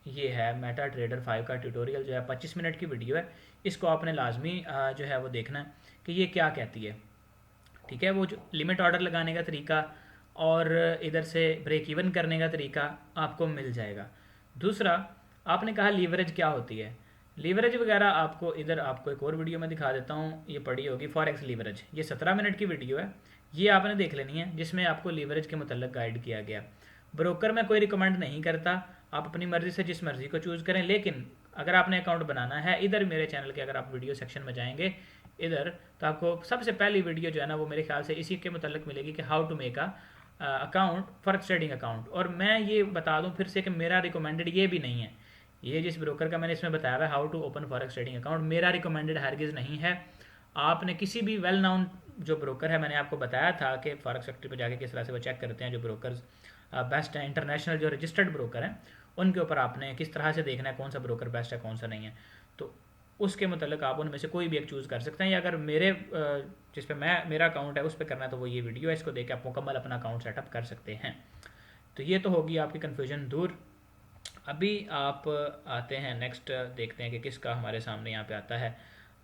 ये है मेटा ट्रेडर 5 का ट्यूटोरियल जो है 25 मिनट की वीडियो है। इसको आपने लाजमी जो है वो देखना है कि ये क्या कहती है। ठीक है, वो जो लिमिट ऑर्डर लगाने का तरीका और इधर से ब्रेक इवन करने का तरीका आपको मिल जाएगा। दूसरा, आपने कहा लीवरेज क्या होती है। लीवरेज वगैरह आपको इधर आपको एक और वीडियो में दिखा देता हूँ, ये पड़ी होगी फॉरेक्स लीवरेज। ये 17 मिनट की वीडियो है, ये आपने देख लेनी है, जिसमें आपको लीवरेज के मतलब गाइड किया गया। ब्रोकर मैं कोई रिकमेंड नहीं करता, आप अपनी मर्ज़ी से जिस मर्ज़ी को चूज़ करें। लेकिन अगर आपने अकाउंट बनाना है, इधर मेरे चैनल के अगर आप वीडियो सेक्शन में जाएंगे इधर, तो आपको सबसे पहली वीडियो जो है ना वो मेरे ख्याल से इसी के मतलब मिलेगी कि how to make a account forex trading account. और मैं ये बता दूं फिर से कि मेरा रिकमेंडेड ये भी नहीं है। ये जिस ब्रोकर का मैंने इसमें बताया है how to open forex trading account, मेरा रिकमेंडेड हरगिज़ नहीं है। आपने किसी भी वेल नाउन जो ब्रोकर है, मैंने आपको बताया था कि फॉरेक्स फैक्ट्री पर जाके किस तरह से वो चेक करते हैं जो ब्रोकर्स बेस्ट हैं, इंटरनेशनल जो रजिस्टर्ड ब्रोकर हैं, उनके ऊपर आपने किस तरह से देखना है कौन सा ब्रोकर बेस्ट है कौन सा नहीं है। तो उसके मतलब आप उनमें से कोई भी एक चूज़ कर सकते हैं। या अगर मेरे जिस पे मैं मेरा अकाउंट है उस पर करना है तो वो ये वीडियो है, इसको देख के आप मुकम्मल अपना अकाउंट सेटअप कर सकते हैं। तो ये तो होगी आपकी कन्फ्यूजन दूर। अभी आप आते हैं नेक्स्ट, देखते हैं कि किसका हमारे सामने यहाँ पे आता है,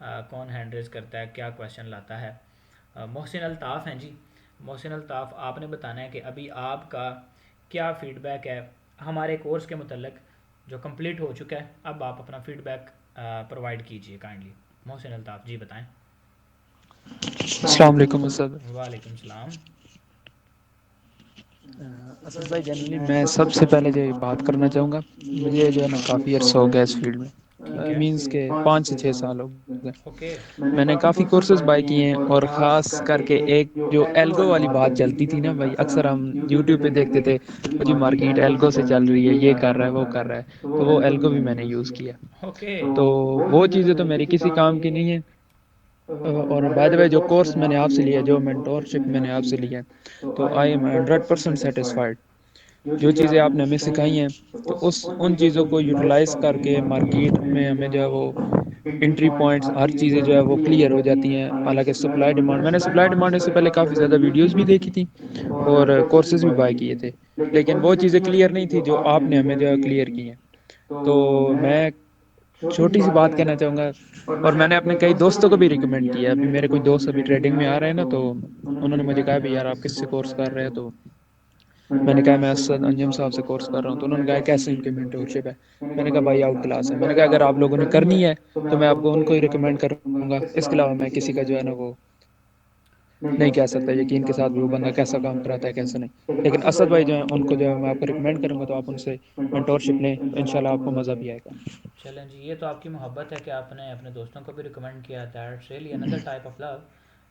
कौन हैंड रेज करता है, क्या क्वेश्चन लाता है। मोहसिन अल्ताफ़ हैं जी। मोहसिन अल्ताफ़, आपने बताना है कि अभी आपका क्या फ़ीडबैक है हमारे कोर्स के मतलब जो कंप्लीट हो चुका है। अब आप अपना फ़ीडबैक प्रोवाइड कीजिए काइंडली। मोहसिन अल्ताफ़ जी बताएं। अस्सलाम वालेकुम असद। वालेकुम सलाम। असद भाई, जनरली मैं सबसे पहले जो बात करना चाहूँगा, मुझे जो है ना काफ़ी अर्सा हो गया इस फील्ड में, ठीक है। मींस के 5 से 6 साल हो गए। ओके। मैंने काफ़ी कोर्सेज बाय किए हैं, और ख़ास करके एक जो एल्गो वाली बात चलती थी ना भाई, अक्सर हम यूट्यूब पे देखते थे वो जी मार्केट एल्गो से चल रही है, ये कर रहा है वो कर रहा है, तो वो एल्गो भी मैंने यूज़ किया। ओके। तो वो चीज़ें तो मेरी किसी काम की नहीं है। और बाय द वे, जो कोर्स मैंने आपसे लिया, जो मेंटोरशिप मैंने आपसे लिया, तो आई एम 100% सेटिस्फाइड। जो चीज़ें आपने हमें सिखाई हैं, तो उस उन चीज़ों को यूटिलाइज करके मार्केट में हमें जो है वो एंट्री पॉइंट्स, हर चीज़ें जो है वो क्लियर हो जाती हैं। हालांकि सप्लाई डिमांड, मैंने सप्लाई डिमांड से पहले काफ़ी ज़्यादा वीडियोस भी देखी थी और कोर्सेज भी बाय किए थे, लेकिन वो चीज़ें क्लियर नहीं थी जो आपने हमें जो है क्लियर की हैं। तो मैं छोटी सी बात कहना चाहूँगा, और मैंने अपने कई दोस्तों को भी रिकमेंड किया। अभी मेरे कोई दोस्त अभी ट्रेडिंग में आ रहे हैं ना, तो उन्होंने मुझे कहा भी यार आप किससे कोर्स कर रहे हो, तो मैंने कहा मैं असद अंजुम साहब से कोर्स कर रहा हूँ। तो उन्होंने कहा कैसे इनकी मेंटोरशिप है। मैंने कहा भाई आउट क्लास है। मैंने कहा अगर आप लोगों ने करनी है तो मैं आपको उनको ही रिकमेंड करूँगा, इसके अलावा मैं किसी का जो है ना वो नहीं कह सकता यकीन के साथ भी वो बंदा कैसा काम कराता है कैसा नहीं। लेकिन असद भाई जो है उनको जो है मैं आपको रिकमेंड करूँगा, तो आप उनसे मेंटोरशिप लें, तो इंशाल्लाह आपको मज़ा भी आएगा। चलें जी, ये तो आपकी मोहब्बत है कि आपने अपने दोस्तों को भी रिकमेंड किया। That's really another type of love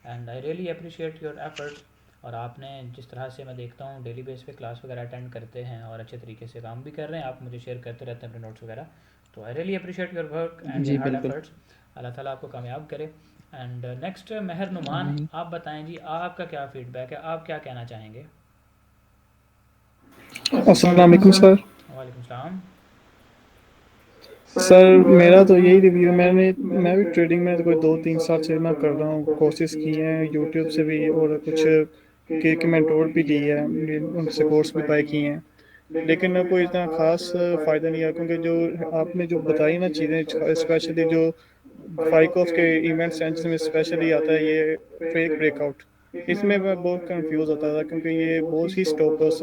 and I really appreciate your efforts. और आपने जिस तरह से मैं देखता हूँ डेली बेस पे क्लास वगैरह अटेंड करते हैं और अच्छे तरीके से काम भी कर रहे हैं, आप मुझे शेयर करते रहते हैं अपने नोट्स वगैरह। तो I really appreciate your work and your जी हार्ड बिल्कुल। एफर्ट्स। अल्लाह ताला आपको कामयाब करे। एंड नेक्स्ट मेहर नुमान, आमीन। आप बताएं जी, आपका क्या फ़ीडबैक है, आप क्या कहना चाहेंगे। अस्सलाम वालेकुम सर। वालेकुम सलाम। सर मेरा तो यही रिव्यू, मैं भी ट्रेडिंग में कोई 2-3 साल से मैं कर रहा हूँ, कोर्सेज किए हैं यूट्यूब से भी, और कुछ के मेंटोर भी ली है, उनसे कोर्स भी बाय किए हैं, लेकिन कोई इतना खास फ़ायदा नहीं है। क्योंकि जो आपने जो बताई ना चीज़ें, स्पेशली जो फाइकोफ के इवेंट्स हैं जिसमें स्पेशली आता है ये फेक ब्रेकआउट, इसमें मैं बहुत कंफ्यूज होता था, क्योंकि ये बहुत ही स्टॉप लॉस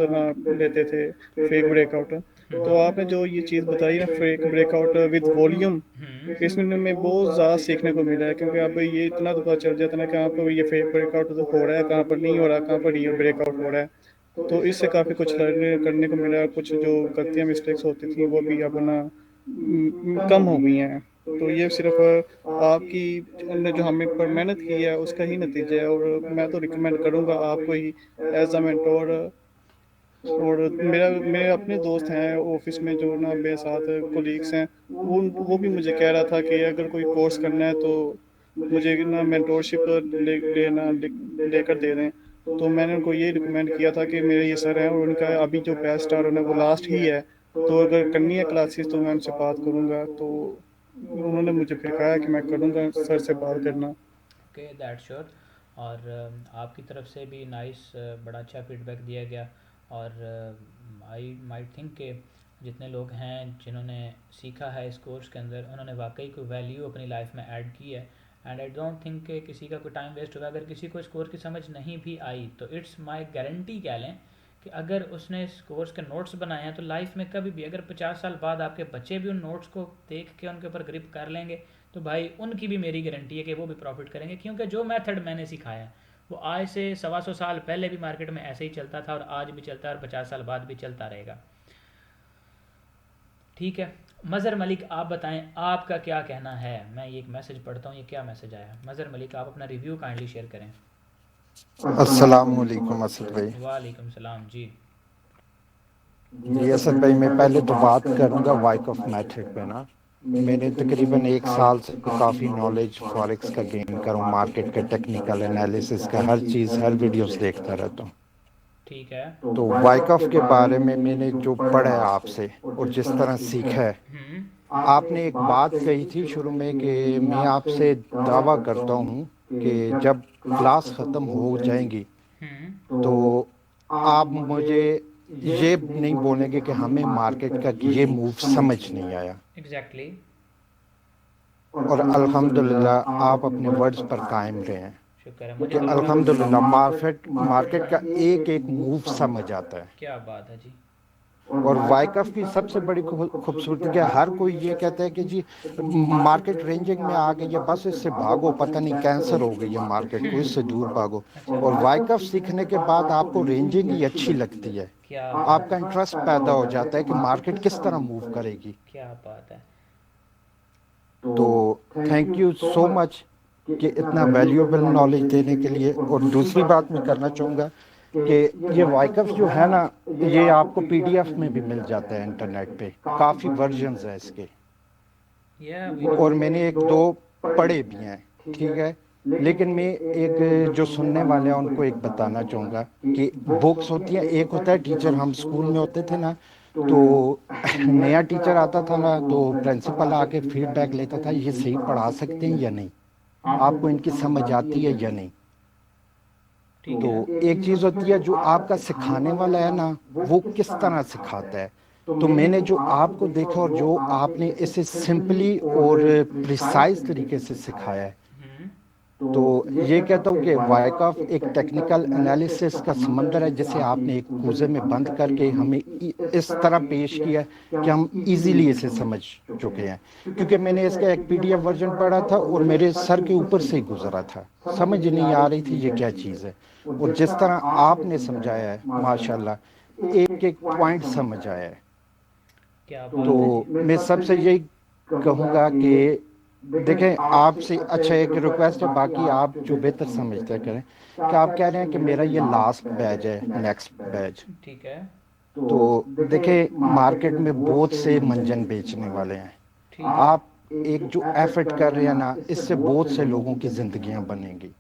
लेते थे फेक ब्रेकआउट। तो आपने जो ये चीज़ बताई ना, फेक ब्रेकआउट विद वॉल्यूम, हम्म। इसमें में बहुत ज़्यादा सीखने को मिला है। क्योंकि अब ये इतना तो पता चल जाता है ना कि आपको ये फेक ब्रेकआउट तो हो रहा है, कहाँ पर नहीं हो रहा, कहाँ पर रियल ब्रेकआउट हो रहा है। तो इससे काफ़ी कुछ लर्न करने को मिला, कुछ जो गलतियाँ मिस्टेक्स होती थी वो भी अपना कम हो गई हैं। तो ये सिर्फ आपकी ने जो हमें पर मेहनत की है उसका ही नतीजा है, और मैं तो रिकमेंड करूँगा आपको ही एज अ मेंटोर। और मेरे अपने दोस्त हैं ऑफिस में जो ना मेरे साथ कोलीग्स हैं, वो भी मुझे कह रहा था कि अगर कोई कोर्स करना है तो मुझे ना मेंटोरशिप लेकर दे रहे हैं। तो मैंने उनको ये रिकमेंड किया था कि मेरे ये सर हैं और उनका अभी जो बैच स्टार्ट होना है वो लास्ट ही है, तो अगर करनी है क्लासेस तो मैं उनसे बात करूँगा। तो उन्होंने मुझे फिर कहा कि मैं करूँगा सर से बात करना। Okay, that sure. और आपकी तरफ से भी नाइस, बड़ा अच्छा फीडबैक दिया गया। और आई माइट थिंक कि जितने लोग हैं जिन्होंने सीखा है इस कोर्स के अंदर, उन्होंने वाकई कोई वैल्यू अपनी लाइफ में ऐड की है। एंड आई डोंट थिंक कि किसी का कोई टाइम वेस्ट होगा। अगर किसी को इस कोर्स की समझ नहीं भी आई तो इट्स माय गारंटी कह लें कि अगर उसने इस कोर्स के नोट्स बनाए हैं तो लाइफ में कभी भी अगर 50 साल बाद आपके बच्चे भी उन नोट्स को देख के उनके ऊपर ग्रिप कर लेंगे तो भाई उनकी भी मेरी गारंटी है कि वो भी प्रॉफिट करेंगे। क्योंकि जो मेथड मैंने सिखाया वो आज से 125 साल पहले भी मार्केट में ऐसे ही चलता था और आज भी चलता है और 50 साल बाद भी चलता रहेगा। ठीक है, मज़हर मलिक आप बताएं आपका क्या कहना है। मैं ये एक मैसेज पढ़ता हूँ, ये क्या मैसेज आया। मज़हर मलिक आप अपना रिव्यू काइंडली शेयर करें। अस्सलाम वालेकुम असद भाई। वालेकुम सलाम जी। जी असद भाई, मैं पहले तो बात करूंगा वाइक ऑफ मेथड पे ना। मैंने तकरीबन 1 साल से काफ़ी नॉलेज फॉरेक्स का गेन करूँ, मार्केट का टेक्निकल एनालिसिस का, हर चीज़ हर वीडियोस देखता रहता हूँ। ठीक है। तो वाइक ऑफ के बारे में मैंने जो पढ़ा है आपसे और जिस तरह सीखा है, आपने एक बात कही थी शुरू में कि मैं आपसे दावा करता हूँ कि जब क्लास ख़त्म हो जाएंगी तो आप मुझे ये नहीं बोलेंगे कि हमें मार्केट का ये मूव समझ नहीं आया। एग्जैक्टली। और अल्हम्दुलिल्लाह आप अपने वर्ड्स पर कायम रहे हैं शुक्र है, कि मुझे तो अल्हम्दुलिल्लाह मार्केट का एक एक मूव समझ आता है। क्या बात है जी। और वाइकफ की सबसे बड़ी खूबसूरती क्या है, हर कोई ये कहता है कि जी मार्केट रेंजिंग में आ गई है, बस इससे भागो, पता नहीं कैंसर हो गई है मार्केट को, इससे दूर भागो। और वाइकफ सीखने के बाद आपको रेंजिंग ही अच्छी लगती है, क्या आपका इंटरेस्ट पैदा हो जाता है कि मार्केट किस तरह मूव करेगी। क्या बात है। तो थैंक यू सो मच कि इतना वैल्यूएबल नॉलेज देने के लिए। और दूसरी बात मैं करना चाहूँगा कि ये वाइकफ जो है ना, ये आपको पीडीएफ में भी मिल जाता है इंटरनेट पे, काफ़ी वर्जन्स है इसके। और मैंने एक दो पढ़े भी हैं, ठीक है। लेकिन मैं एक जो सुनने वाले हैं उनको एक बताना चाहूँगा कि बुक्स होती हैं, एक होता है टीचर, हम स्कूल में होते थे ना तो नया टीचर आता था ना तो प्रिंसिपल आके फीडबैक लेता था, ये सही पढ़ा सकते हैं या नहीं, आपको इनकी समझ आती है या नहीं। तो एक चीज़ होती है जो आपका सिखाने वाला है ना, वो किस तरह सिखाता है। तो मैंने जो आपको देखा और जो आपने इसे सिंपली और प्रिसाइज तरीके से सिखाया है, तो ये कहता हूँ कि वाइकफ एक टेक्निकल एनालिसिस का समंदर है जिसे आपने एक कूजे में बंद करके हमें इस तरह पेश किया है कि हम इजीली इसे समझ चुके हैं। क्योंकि मैंने इसका एक पीडीएफ वर्जन पढ़ा था और मेरे सर के ऊपर से ही गुजरा था, समझ नहीं आ रही थी ये क्या चीज़ है। और जिस तरह आपने समझाया है माशाल्लाह, एक एक पॉइंट समझ आया है। तो मैं सबसे यही कहूँगा कि देखें, आपसे अच्छा एक रिक्वेस्ट है, बाकी आप जो बेहतर समझते करें। कि आप कह रहे हैं कि मेरा ये लास्ट बैच है, नेक्स्ट बैच, ठीक है। तो देखें मार्केट में बहुत से मंजन बेचने वाले हैं, आप एक जो एफर्ट कर रहे हैं ना, इससे बहुत से लोगों की ज़िंदगियां बनेंगी।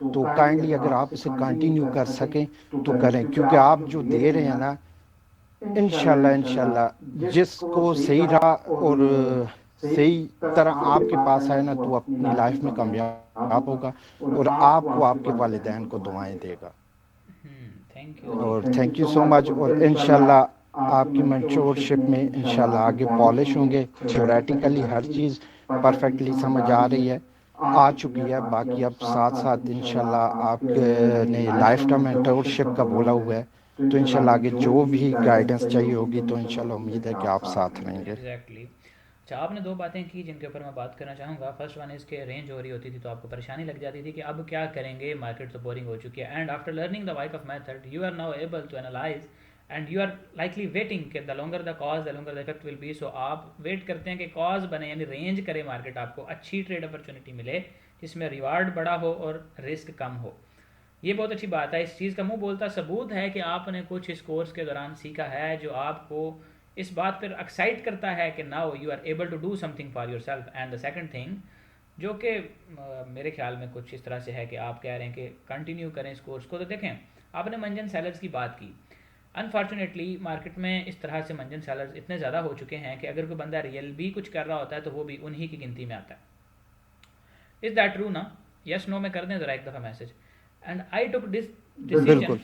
तो काइंडली अगर आप इसे कंटिन्यू कर सकें तो करें, क्योंकि आप जो दे रहे हैं ना, इंशाल्लाह जिसको सही रहा और सही तरह आपके पास आए ना, तो अपनी लाइफ में कामयाब होगा और आपको आपके वालिदैन को दुआएं देगा। Thank you. और थैंक यू सो मच। और इंशाल्लाह आपकी मेंटोरशिप में इंशाल्लाह आगे पॉलिश होंगे, थ्योरेटिकली हर चीज़ परफेक्टली समझ आ रही है, आ चुकी है। बाकी अब साथ साथ इंशाल्लाह आपने लाइफ टाइम मेंटोरशिप का बोला हुआ है, तो इंशाल्लाह आगे जो भी गाइडेंस चाहिए होगी तो इंशाल्लाह उम्मीद है कि आप साथ रहेंगे। एग्जैक्टली। अच्छा, आपने दो बातें की जिनके ऊपर मैं बात करना चाहूँगा। फर्स्ट वन इसके रेंज हो रही होती थी तो आपको परेशानी लग जाती थी कि अब क्या करेंगे, मार्केट तो बोरिंग हो चुकी है। And after learning the Wyckoff method you are now able to analyse and you are likely waiting कि the longer the cause the longer the effect will be. So आप वेट करते हैं कि cause बने, यानी रेंज करे market, आपको अच्छी ट्रेड अपॉर्चुनिटी मिले जिसमें रिवार्ड बड़ा हो और रिस्क कम हो। ये बहुत अच्छी बात है। इस चीज़ का मुंह बोलता सबूत है कि आपने कुछ इस कोर्स के दौरान सीखा है जो आपको इस बात पर एक्साइट करता है कि now you are able to do something for yourself. And the second thing, जो कि मेरे ख्याल में कुछ इस तरह से है कि आप कह रहे हैं कि कंटिन्यू करें इस कोर्स को। तो देखें, आपने मंजन सेलर्स की बात की। अनफॉर्चुनेटली मार्केट में इस तरह से मंजन सेलर्स इतने ज़्यादा हो चुके हैं कि अगर कोई बंदा रियल भी कुछ कर रहा होता है तो वो भी उन्हीं की गिनती में आता है। इज़ दैट ट्रू ना? यस नो में कर दें ज़रा एक दफ़ा message. And I took this decision. बिल्कुल।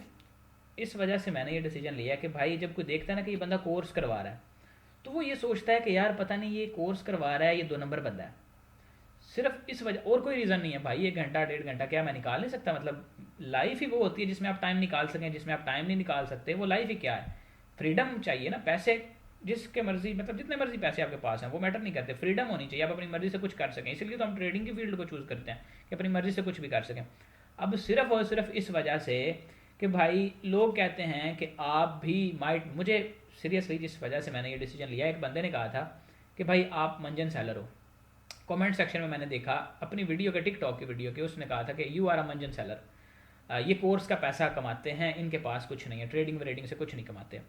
इस वजह से मैंने ये डिसीजन लिया कि भाई जब कोई देखता है ना कि ये बंदा कोर्स करवा रहा है, तो वो ये सोचता है कि यार पता नहीं ये कोर्स करवा रहा है, ये 2 नंबर बंदा है। सिर्फ इस वजह, और कोई रीज़न नहीं है भाई। 1 घंटा 1.5 घंटा क्या मैं निकाल नहीं सकता? मतलब लाइफ ही वो होती है जिसमें आप टाइम निकाल सकें। जिसमें आप टाइम नहीं निकाल सकते वो लाइफ ही क्या है? फ्रीडम चाहिए ना। पैसे जिसके मर्जी, मतलब जितने मर्जी पैसे आपके पास हैं वो मैटर नहीं करते। फ्रीडम होनी चाहिए, आप अपनी मर्जी से कुछ कर सकें। इसलिए तो हम ट्रेडिंग की फील्ड को चूज़ करते हैं कि अपनी मर्जी से कुछ भी कर सकें। अब सिर्फ और सिर्फ इस वजह से कि भाई लोग कहते हैं कि आप भी माइट, मुझे सीरियसली जिस वजह से मैंने ये डिसीजन लिया, एक बंदे ने कहा था कि भाई आप मंजन सेलर हो। कमेंट सेक्शन में मैंने देखा अपनी वीडियो के, टिकटॉक की वीडियो के, उसने कहा था कि यू आर अ मंजन सेलर, ये कोर्स का पैसा कमाते हैं, इनके पास कुछ नहीं है, ट्रेडिंग व्रेडिंग से कुछ नहीं कमाते।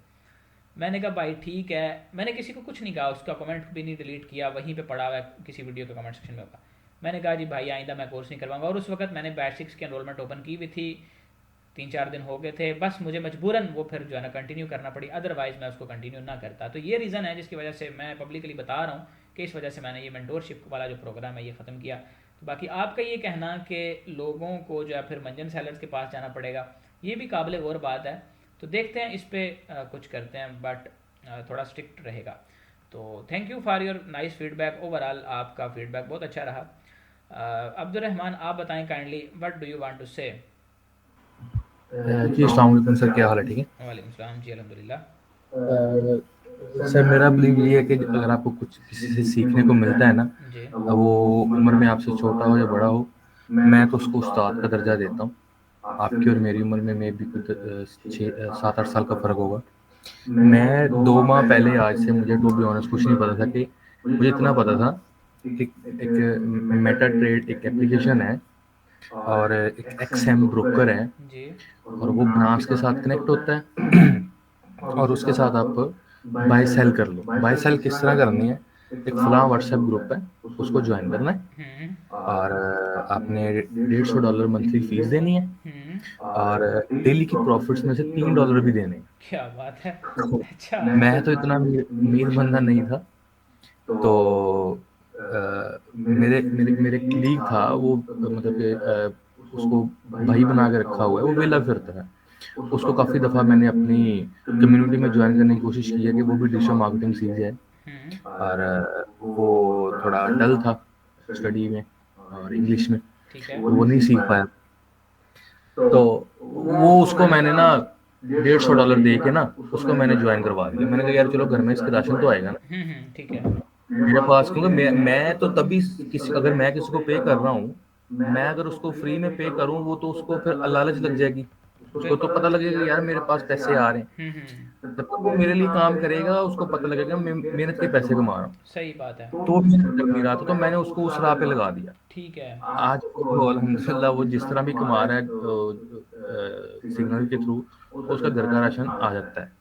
मैंने कहा भाई ठीक है, मैंने किसी को कुछ नहीं कहा, उसका कमेंट भी नहीं डिलीट किया, वहीं पे पड़ा हुआ है किसी वीडियो के कमेंट सेक्शन में होगा। मैंने कहा जी भाई आइंदा मैं कोर्स नहीं करवाऊंगा। और उस वक्त मैंने बैच 6 की एनरोलमेंट ओपन की हुई थी, 3-4 दिन हो गए थे, बस मुझे मजबूरन वो फिर जो है ना कंटिन्यू करना पड़ी, अदरवाइज़ मैं उसको कंटिन्यू ना करता। तो ये रीज़न है जिसकी वजह से मैं पब्लिकली बता रहा हूँ कि इस वजह से मैंने ये मेंटोरशिप वाला जो प्रोग्राम है ये ख़त्म किया। तो बाकी आपका ये कहना कि लोगों को जो है फिर मंजन सेलर्स के पास जाना पड़ेगा, ये भी काबिल गौर बात है। तो देखते हैं इस पर कुछ करते हैं, बट थोड़ा स्ट्रिक्ट रहेगा। तो thank you for your nice feedback. Overall आपका फीडबैक बहुत अच्छा रहा। अब्दुलरहमान आप बताएं kindly, what do you want to say? जी अस्सलाम वालेकुम सर, क्या हाल है? ठीक है। वालेकुम सलाम जी, अल्हम्दुलिल्लाह। सर मेरा बिलीव ये है कि अगर आपको कुछ किसी से सीखने को मिलता है ना, जी वो उम्र में आपसे छोटा हो या बड़ा हो, मैं तो उसको उस्ताद का दर्जा देता हूँ। आपकी और मेरी उम्र में भी कुछ 7-8 साल का फ़र्क होगा। मैं 2 माह पहले आज से, मुझे टू बी ऑनेस्ट कुछ नहीं पता था। कि मुझे इतना पता था कि एक मेटा ट्रेड एक एप्लीकेशन है और एक एक्सएम ब्रोकर है, जी और वो बनास के साथ कनेक्ट होता है और उसके साथ आप बाय सेल कर लो। बाय सेल किस तरह करनी है? एक फलां व्हाट्सएप ग्रुप है, उसको ज्वाइन करना है और आपने $150 मंथली फीस देनी है और डेली की प्रॉफिट्स में से $3 भी देने हैं। क्या बात है। तो अच्छा मैं तो इतना अमीर बंदा नहीं था, तो मेरे मेरे मेरे कलीग था, वो मतलब कि उसको भाई बना के रखा हुआ है, वो वेला फिरता है। उसको काफ़ी दफ़ा मैंने अपनी कम्युनिटी में ज्वाइन करने की कोशिश की है कि वो भी डिजिटल मार्केटिंग सीख जाए, और वो थोड़ा डल था स्टडी में और इंग्लिश में, ठीक है। वो नहीं सीख पाया। तो वो उसको मैंने ना $150 दे के ना उसको मैंने ज्वाइन करवा दिया। मैंने कहा यार चलो घर में इसके राशन तो आएगा ना ठीक है। मेरे पास, क्योंकि मैं तो तभी अगर मैं किसी को पे कर रहा हूँ, मैं अगर उसको फ्री में पे करूँ, वो तो उसको फिर लालच लग जाएगी, उसको तो पता लगेगा कि यार मेरे पास पैसे आ रहे हैं। जब तक वो मेरे लिए काम करेगा उसको पता लगेगा मैं मेहनत के पैसे कमा रहा हूँ। सही बात है। तो मेहनत कर नहीं रहा था, तो मैंने उसको उस राह पे लगा दिया। ठीक है। आज वो अल्हम्दुलिल्लाह वो जिस तरह भी कमा रहा है सिग्नल के थ्रू, उसका घर का राशन आ जाता है।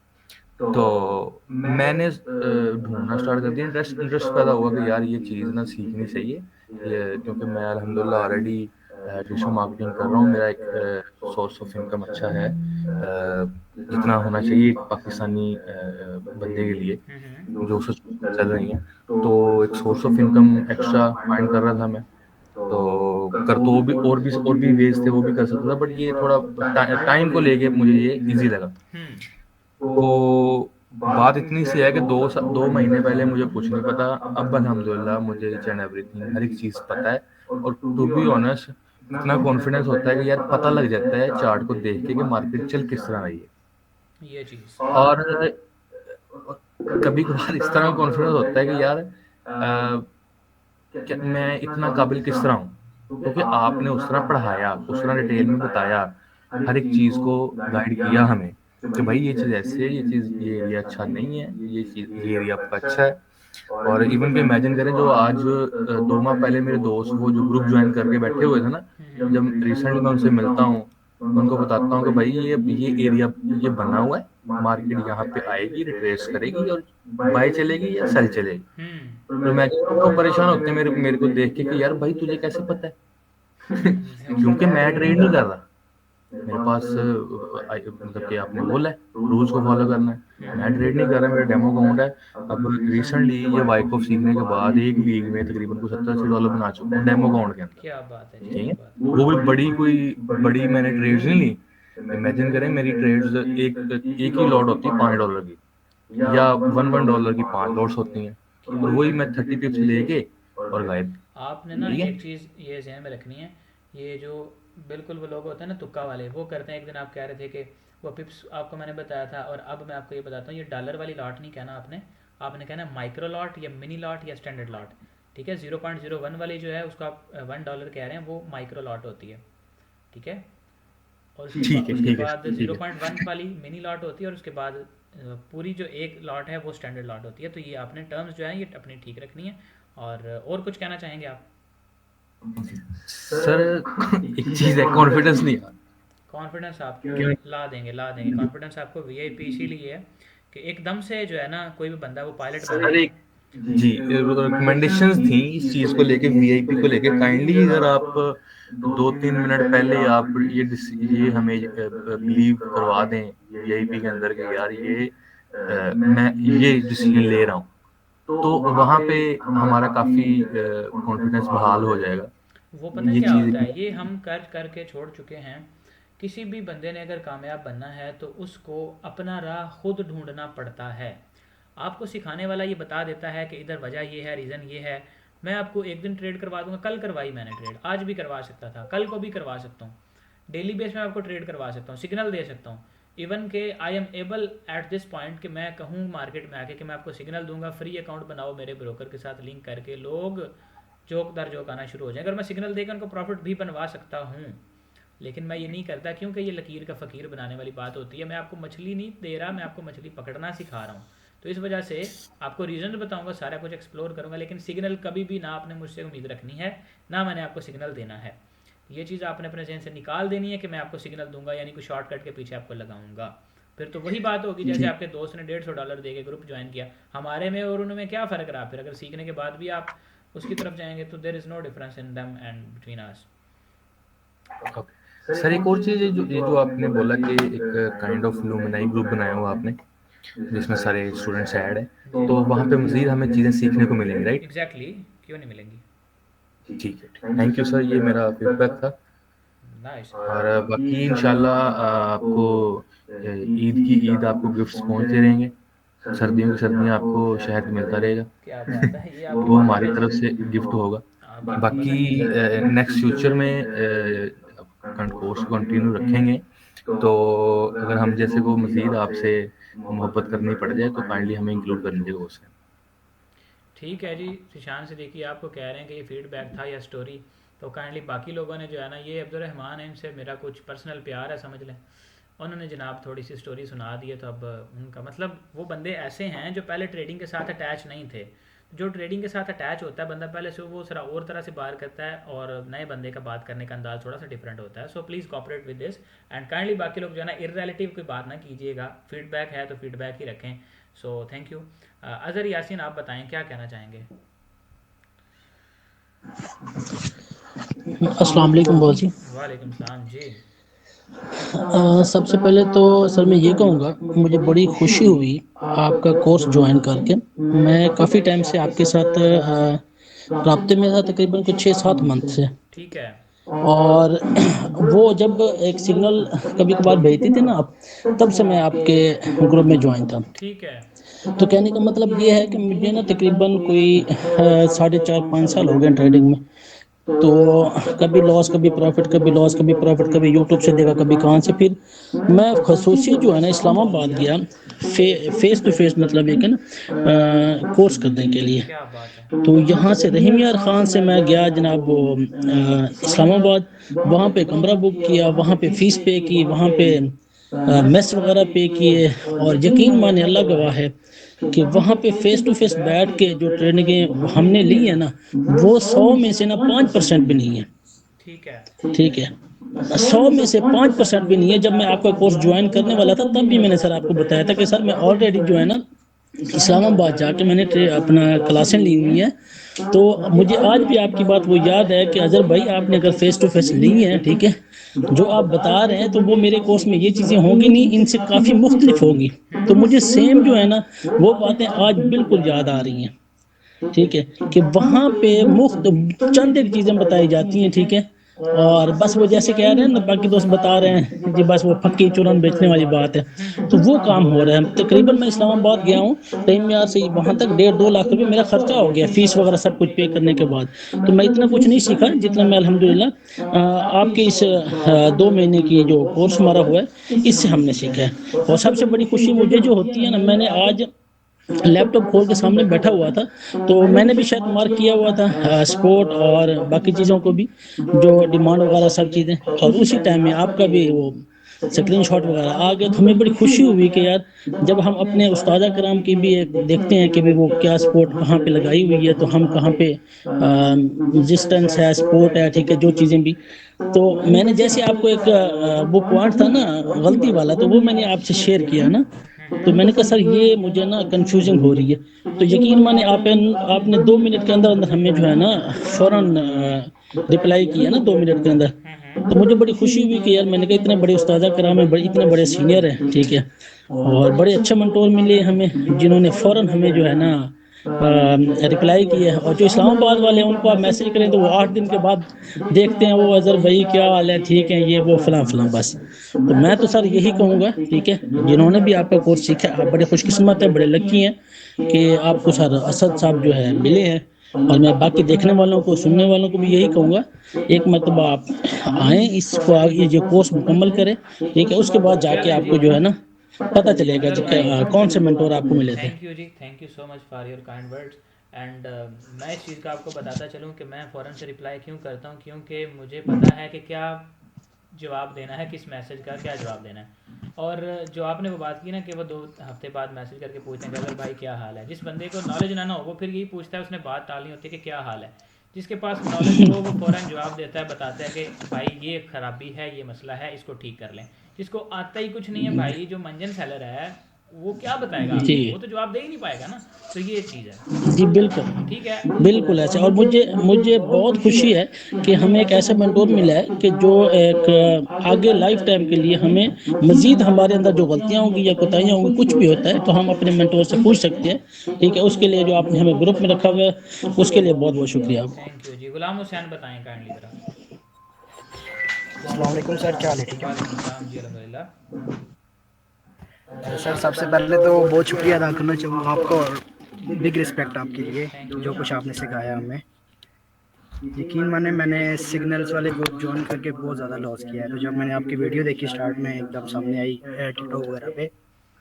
तो मैंने ढूंढना स्टार्ट कर दिया, इंटरेस्ट पैदा हुआ कि यार ये चीज़ ना सीखनी चाहिए, ये क्योंकि मैं अल्हम्दुलिल्लाह ऑलरेडी डिजिटल मार्केटिंग कर रहा हूँ, मेरा एक सोर्स ऑफ इनकम अच्छा है, जितना होना चाहिए एक पाकिस्तानी बंदे के लिए जो उससे चल रही है। तो एक source of income extra find कर रहा था मैं, तो और भी वेज थे, वो भी कर सकता था, बट ये थोड़ा टाइम को लेके मुझे ये इजी लगा। तो बात इतनी सी है कि 2 महीने पहले मुझे कुछ नहीं पता, अब अल्हम्दुलिल्लाह मुझे ईच एंड एवरीथिंग हर एक चीज़ पता है। और टू बी ऑनेस्ट इतना कॉन्फिडेंस होता है कि यार पता लग जाता है चार्ट को देख के कि मार्केट चल किस तरह रही है। ये चीज़ और कभी कभार इस तरह कॉन्फिडेंस होता है कि यार क्या मैं इतना काबिल किस तरह हूँ, क्योंकि आपने उस तरह पढ़ाया, उस तरह डिटेल में बताया, हर एक चीज़ को गाइड किया हमें कि भाई ये चीज़ ऐसे है, ये एरिया अच्छा नहीं है, ये एरिया आपका अच्छा है। और इवन कि इमेजिन करें जो आज 2 माह पहले मेरे दोस्त वो जो ग्रुप ज्वाइन करके बैठे हुए थे ना, जब रिसेंटली मैं उनसे मिलता हूँ मैं उनको बताता हूँ कि भाई ये एरिया ये बना हुआ है, मार्केट यहाँ पे आएगी, रिट्रेस करेगी और बाय चलेगी या सेल चलेगी। तो मैं तो परेशान होते हैं मेरे को देख के कि यार भाई तुझे कैसे पता है क्योंकि मैं ट्रेड नहीं कर रहा, मेरे पास मतलब कि आपने बोला है रूल्स को फॉलो करना है, मैं ट्रेड नहीं कर रहा, मेरा डेमो अकाउंट है। अब रिसेंटली ये वाइकॉफ सीखने के बाद एक वीक में तकरीबन को $70-80 बना चुका हूँ डेमो अकाउंट के अंदर। क्या बात है, ठीक है, वो भी बड़ी मैंने ट्रेड्स नहीं ली। इमेजिन करें मेरी ट्रेड्स एक ही लॉट होती है $5 की, या $1 की 5 लॉट्स होती हैं, और वही मैं 30 पिप्स लेके और गायब। आपने ना ठीक है, एक चीज़ ये ध्यान में रखनी है, ये जो बिल्कुल वो लोग होते हैं ना तुक्का वाले, वो करते हैं। एक दिन आप कह रहे थे कि वो पिप्स आपको मैंने बताया था, और अब मैं आपको ये बताता हूँ, ये डॉलर वाली लॉट नहीं कहना आपने कहना माइक्रो लॉट या मिनी लॉट या स्टैंडर्ड लॉट। ठीक है, 0.01 वाली जो है उसको आप $1 कह रहे हैं, वो माइक्रो लॉट होती है। ठीक है, और उसके बाद 0.1 वाली मिनी लॉट होती है, और उसके बाद पूरी जो एक लॉट है वो स्टैंडर्ड लॉट होती है। तो ये आपने टर्म्स जो है ये अपनी ठीक रखनी है। और कुछ कहना चाहेंगे आप? सर एक चीज है, कॉन्फिडेंस नहीं। कॉन्फिडेंस आप ला देंगे कॉन्फिडेंस आपको वीआईपी इसीलिए है कि एकदम से जो है ना कोई भी बंदा वो पायलट सर एक जी रिकमेंडेशंस थी इस चीज को लेके, वीआईपी को लेके। काइंडली अगर आप 2-3 मिनट पहले आप ये हमें बिलीव करवा दें वीआईपी के अंदर कि यार ये मैं ये डिसीजन ले रहा हूँ, तो वहाँ पे हमारा काफी कॉन्फिडेंस बहाल हो जाएगा। वो पता है क्या होता है, ये हम कर करके छोड़ चुके हैं। किसी भी बंदे ने अगर कामयाब बनना है तो उसको अपना राह खुद ढूंढना पड़ता है। आपको सिखाने वाला ये बता देता है कि इधर वजह ये है, रीज़न ये है। मैं आपको एक दिन ट्रेड करवा दूंगा, कल करवाई मैंने ट्रेड, आज भी करवा सकता था, कल को भी करवा सकता हूँ, डेली बेस में आपको ट्रेड करवा सकता हूँ, सिग्नल दे सकता हूँ। इवन के I am able at this point कि मैं कहूँ मार्केट में आके कि मैं आपको सिग्नल दूंगा, फ्री अकाउंट बनाओ मेरे ब्रोकर के साथ लिंक करके, लोग जोक दर जोक आना शुरू हो जाए। अगर मैं सिग्नल देकर उनको प्रॉफिट भी बनवा सकता हूँ, लेकिन मैं ये नहीं करता क्योंकि ये लकीर का फ़कीर बनाने वाली बात होती है। मैं आपको मछली नहीं दे रहा, मैं आपको मछली पकड़ना सिखा रहा हूँ। तो इस वजह से आपको रीज़न बताऊंगा, सारा कुछ एक्सप्लोर करूंगा, लेकिन सिग्नल कभी भी ना आपने मुझसे उम्मीद रखनी है, ना मैंने आपको सिग्नल देना है। ये चीज़ आपने अपने जहन से निकाल देनी है कि मैं आपको सिग्नल दूंगा यानी कोई शॉर्टकट के पीछे आपको लगाऊंगा। फिर तो वही बात होगी जैसे आपके दोस्त ने $150 दे के ग्रुप ज्वाइन किया, हमारे में और उनमें क्या फ़र्क रहा? फिर अगर सीखने के बाद भी आप उसकी तरफ जाएंगे तो there is no difference in them and between us. Sir एक और चीज़ है जो आपने बोला कि एक काइंड ऑफ लुमिनाई ग्रुप बनाया हुआ आपने जिसमें सारे स्टूडेंट्स ऐड हैं, तो वहाँ पे मज़ीद हमें चीज़ें सीखने को मिलेंगी, राइट? एग्जैक्टली, क्यों नहीं मिलेंगी। ठीक है, थैंक यू सर, ये मेरा फीडबैक था। नाइस। और बाकी इंशाल्लाह आपको ईद आपको गिफ्ट्स पहुँचते रहेंगे, सर्दियों की सर्दियाँ आपको शहद मिलता रहेगा, क्या बात है, ये वो हमारी तरफ से गिफ्ट होगा। बाकी नेक्स्ट फ्यूचर में कोर्स कंटिन्यू रखेंगे, तो अगर हम जैसे को मज़ीद आपसे मोहब्बत करनी पड़ जाए तो काइंडली हमें इंक्लूड कर लीजिएगा उसमें। ठीक है जी, ईशान सिद्दीकी आपको कह रहे हैं कि ये फीडबैक था या स्टोरी, तो काइंडली बाकी लोगों ने जो है ना, ये अब्दुलरहमान है, इनसे मेरा कुछ पर्सनल प्यार है समझ लें, उन्होंने जनाब थोड़ी सी स्टोरी सुना दी है। तो अब उनका मतलब वो बंदे ऐसे हैं जो पहले ट्रेडिंग के साथ अटैच नहीं थे। जो ट्रेडिंग के साथ अटैच होता है बंदा पहले से वो थोड़ा और तरह से बात करता है, और नए बंदे का बात करने का अंदाज थोड़ा सा डिफरेंट होता है। So please cooperate with this and kindly बाकी लोग जो है ना इररिलेटिव कोई बात ना कीजिएगा, फीडबैक है तो फीडबैक ही रखें। सो थैंक यू। अजहर यासीन आप बताएं क्या कहना चाहेंगे? अस्सलाम वालेकुम बॉस जी। वालेकुम सलाम जी। सबसे पहले तो सर मैं ये कहूँगा मुझे बड़ी खुशी हुई आपका कोर्स ज्वाइन करके। मैं काफ़ी टाइम से आपके साथ राब्ते में था, तकरीबन कुछ 6-7 मंथ से। ठीक है। और वो जब एक सिग्नल कभी कभार भेजते थे ना आप, तब से मैं आपके ग्रुप में ज्वाइन था। ठीक है। तो कहने का मतलब ये है कि मुझे ना तकरीबन कोई 4.5-5 साल हो गए ट्रेडिंग में। तो कभी लॉस कभी प्रॉफिट, कभी लॉस कभी प्रॉफिट, कभी यूट्यूब से देखा कभी कहाँ से। फिर मैं खसूसी जो है ना इस्लामाबाद गया फेस टू फेस, मतलब एक है ना कोर्स करने के लिए। तो यहाँ से रहीम यार खान से मैं गया जनाब वो इस्लामाबाद, वहाँ पे कमरा बुक किया, वहाँ पे फ़ीस पे की, वहाँ पे मेस वगैरह पे किए। और यकीन माने अल्लाह गवाह है कि वहाँ पे फेस टू फेस बैठ के जो ट्रेनिंगें हमने ली है ना, वो 100 में से ना 5% भी नहीं है। ठीक है। ठीक है। 100 में से 5% भी नहीं है। जब मैं आपका कोर्स ज्वाइन करने वाला था तब भी मैंने सर आपको बताया था कि सर मैं ऑलरेडी जो है ना इस्लामाबाद जाके मैंने अपना क्लासें ली हुई हैं। तो मुझे आज भी आपकी बात वो याद है कि अजहर भाई आपने अगर फेस टू फेस ली हैं, ठीक है, जो आप बता रहे हैं तो वो मेरे कोर्स में ये चीज़ें होंगी नहीं, इनसे काफ़ी मुख्तलिफ होगी। तो मुझे सेम जो है ना वो बातें आज बिल्कुल याद आ रही हैं, ठीक है, कि वहाँ पे मुफ्त चंद एक चीज़ें बताई जाती हैं, ठीक है, और बस वो जैसे कह रहे हैं ना बाकी दोस्त बता रहे हैं जी, बस वो फक्की चूरन बेचने वाली बात है। तो वो काम हो रहा है। तकरीबन मैं इस्लामाबाद गया हूँ टाइम यार से, वहाँ तक 1.5-2 लाख रुपए मेरा खर्चा हो गया फीस वगैरह सब कुछ पे करने के बाद। तो मैं इतना कुछ नहीं सीखा जितना मैं अल्हम्दुलिल्लाह आपके इस 2 महीने की जो कोर्स हमारा हुआ है इससे हमने सीखा है। और सबसे बड़ी खुशी मुझे जो होती है ना, मैंने आज लैपटॉप खोल के सामने बैठा हुआ था तो मैंने भी शायद मार्क किया हुआ था स्पोर्ट और बाकी चीज़ों को भी, जो डिमांड वगैरह सब चीज़ें, और उसी टाइम में आपका भी वो स्क्रीन शॉट वगैरह आ गया। तो हमें बड़ी खुशी हुई कि यार जब हम अपने उस्तादा कराम की भी एक देखते हैं कि भाई वो क्या स्पोर्ट कहाँ पे लगाई हुई है, तो हम कहाँ पे रेजिस्टेंस है, स्पोर्ट है, ठीक है, जो चीज़ें भी। तो मैंने जैसे आपको एक वो पॉइंट था ना गलती वाला, तो वो मैंने आपसे शेयर किया ना। तो मैंने कहा सर ये मुझे ना कंफ्यूजिंग हो रही है। तो यकीन माने आपने 2 मिनट के अंदर अंदर हमें जो है ना फौरन रिप्लाई किया ना 2 मिनट के अंदर। तो मुझे बड़ी खुशी हुई कि यार मैंने कहा इतने बड़े उस्ताद कराम है, बड़े इतने बड़े सीनियर हैं, ठीक है, और बड़े अच्छे मेंटोर मिले हमें जिन्होंने फौरन हमें जो है ना रिप्लाई किया है। और जो इस्लामाबाद वाले हैं उनको आप मैसेज करें तो वो 8 दिन के बाद देखते हैं, वो अजहर भाई क्या हाल है, ठीक है, ये वो फलां फलां बस। तो मैं तो सर यही कहूँगा, ठीक है, जिन्होंने भी आपका कोर्स सीखा आप बड़े खुशकिस्मत है, बड़े लकी हैं कि आपको सर असद साहब जो है मिले हैं। और मैं बाकी देखने वालों को सुनने वालों को भी यही कहूँगा, एक मरतबा आप आएँ, इसको ये जो कोर्स मुकम्मल करें, ठीक है, उसके बाद जाके आपको जो है ना पता चलेगा कि कौन से मेंटोर आपको मिले थे। थैंक यू जी, thank you so much for your kind words. And मैं इस चीज़ का आपको बताता चलूँ कि मैं फ़ौरन से रिप्लाई क्यों करता हूँ, क्योंकि मुझे पता है कि क्या जवाब देना है, किस मैसेज का क्या जवाब देना है। और जो आपने वो बात की ना कि वो 2 हफ्ते बाद मैसेज करके पूछते हैं कि अगर भाई क्या हाल है, जिस बंदे को नॉलेज ना हो वो फिर यही पूछता है, उसने बात टालनी होती है कि क्या हाल है। जिसके पास नॉलेज हो वो फ़ौरन जवाब देता है, बताता है कि भाई ये खराबी है, ये मसला है, इसको ठीक कर लें। जिसको आता ही कुछ नहीं है भाई, जो मंजन सेलर है वो क्या बताएगा जी आपको, वो तो जवाब दे ही नहीं पाएगा ना। तो ये चीज़ है, जी बिल्कुल ठीक है। बिल्कुल ऐसे। और मुझे मुझे बहुत खुशी है कि हमें एक ऐसा मेंटोर मिला है कि जो एक आगे लाइफ टाइम के लिए हमें मजीद हमारे अंदर जो गलतियां होंगी या कोताहियां होंगी कुछ भी होता है तो हम अपने मेंटोर से पूछ सकते हैं, ठीक है। उसके लिए जो आपने हमें ग्रुप में रखा हुआ है उसके लिए बहुत बहुत शुक्रिया आपको। थैंक यू जी। गुलाम हुसैन बताएं काइंडली ज़रा। अस्सलाम वालेकुम सर, क्या हाल है? ठीक वालेकुम सलाम जी, अल्हम्दुलिल्लाह। है सर। सबसे पहले तो बहुत शुक्रिया अदा करना चाहूँगा आपको और बिग रिस्पेक्ट आपके लिए थैंक यू जो कुछ आपने सिखाया हमें। यकीन माने मैंने सिग्नल्स वाले ग्रुप ज्वाइन करके बहुत ज़्यादा लॉस किया है। तो जब मैंने आपकी वीडियो देखी स्टार्ट में एकदम सामने आई टिकटॉक वगैरह पे,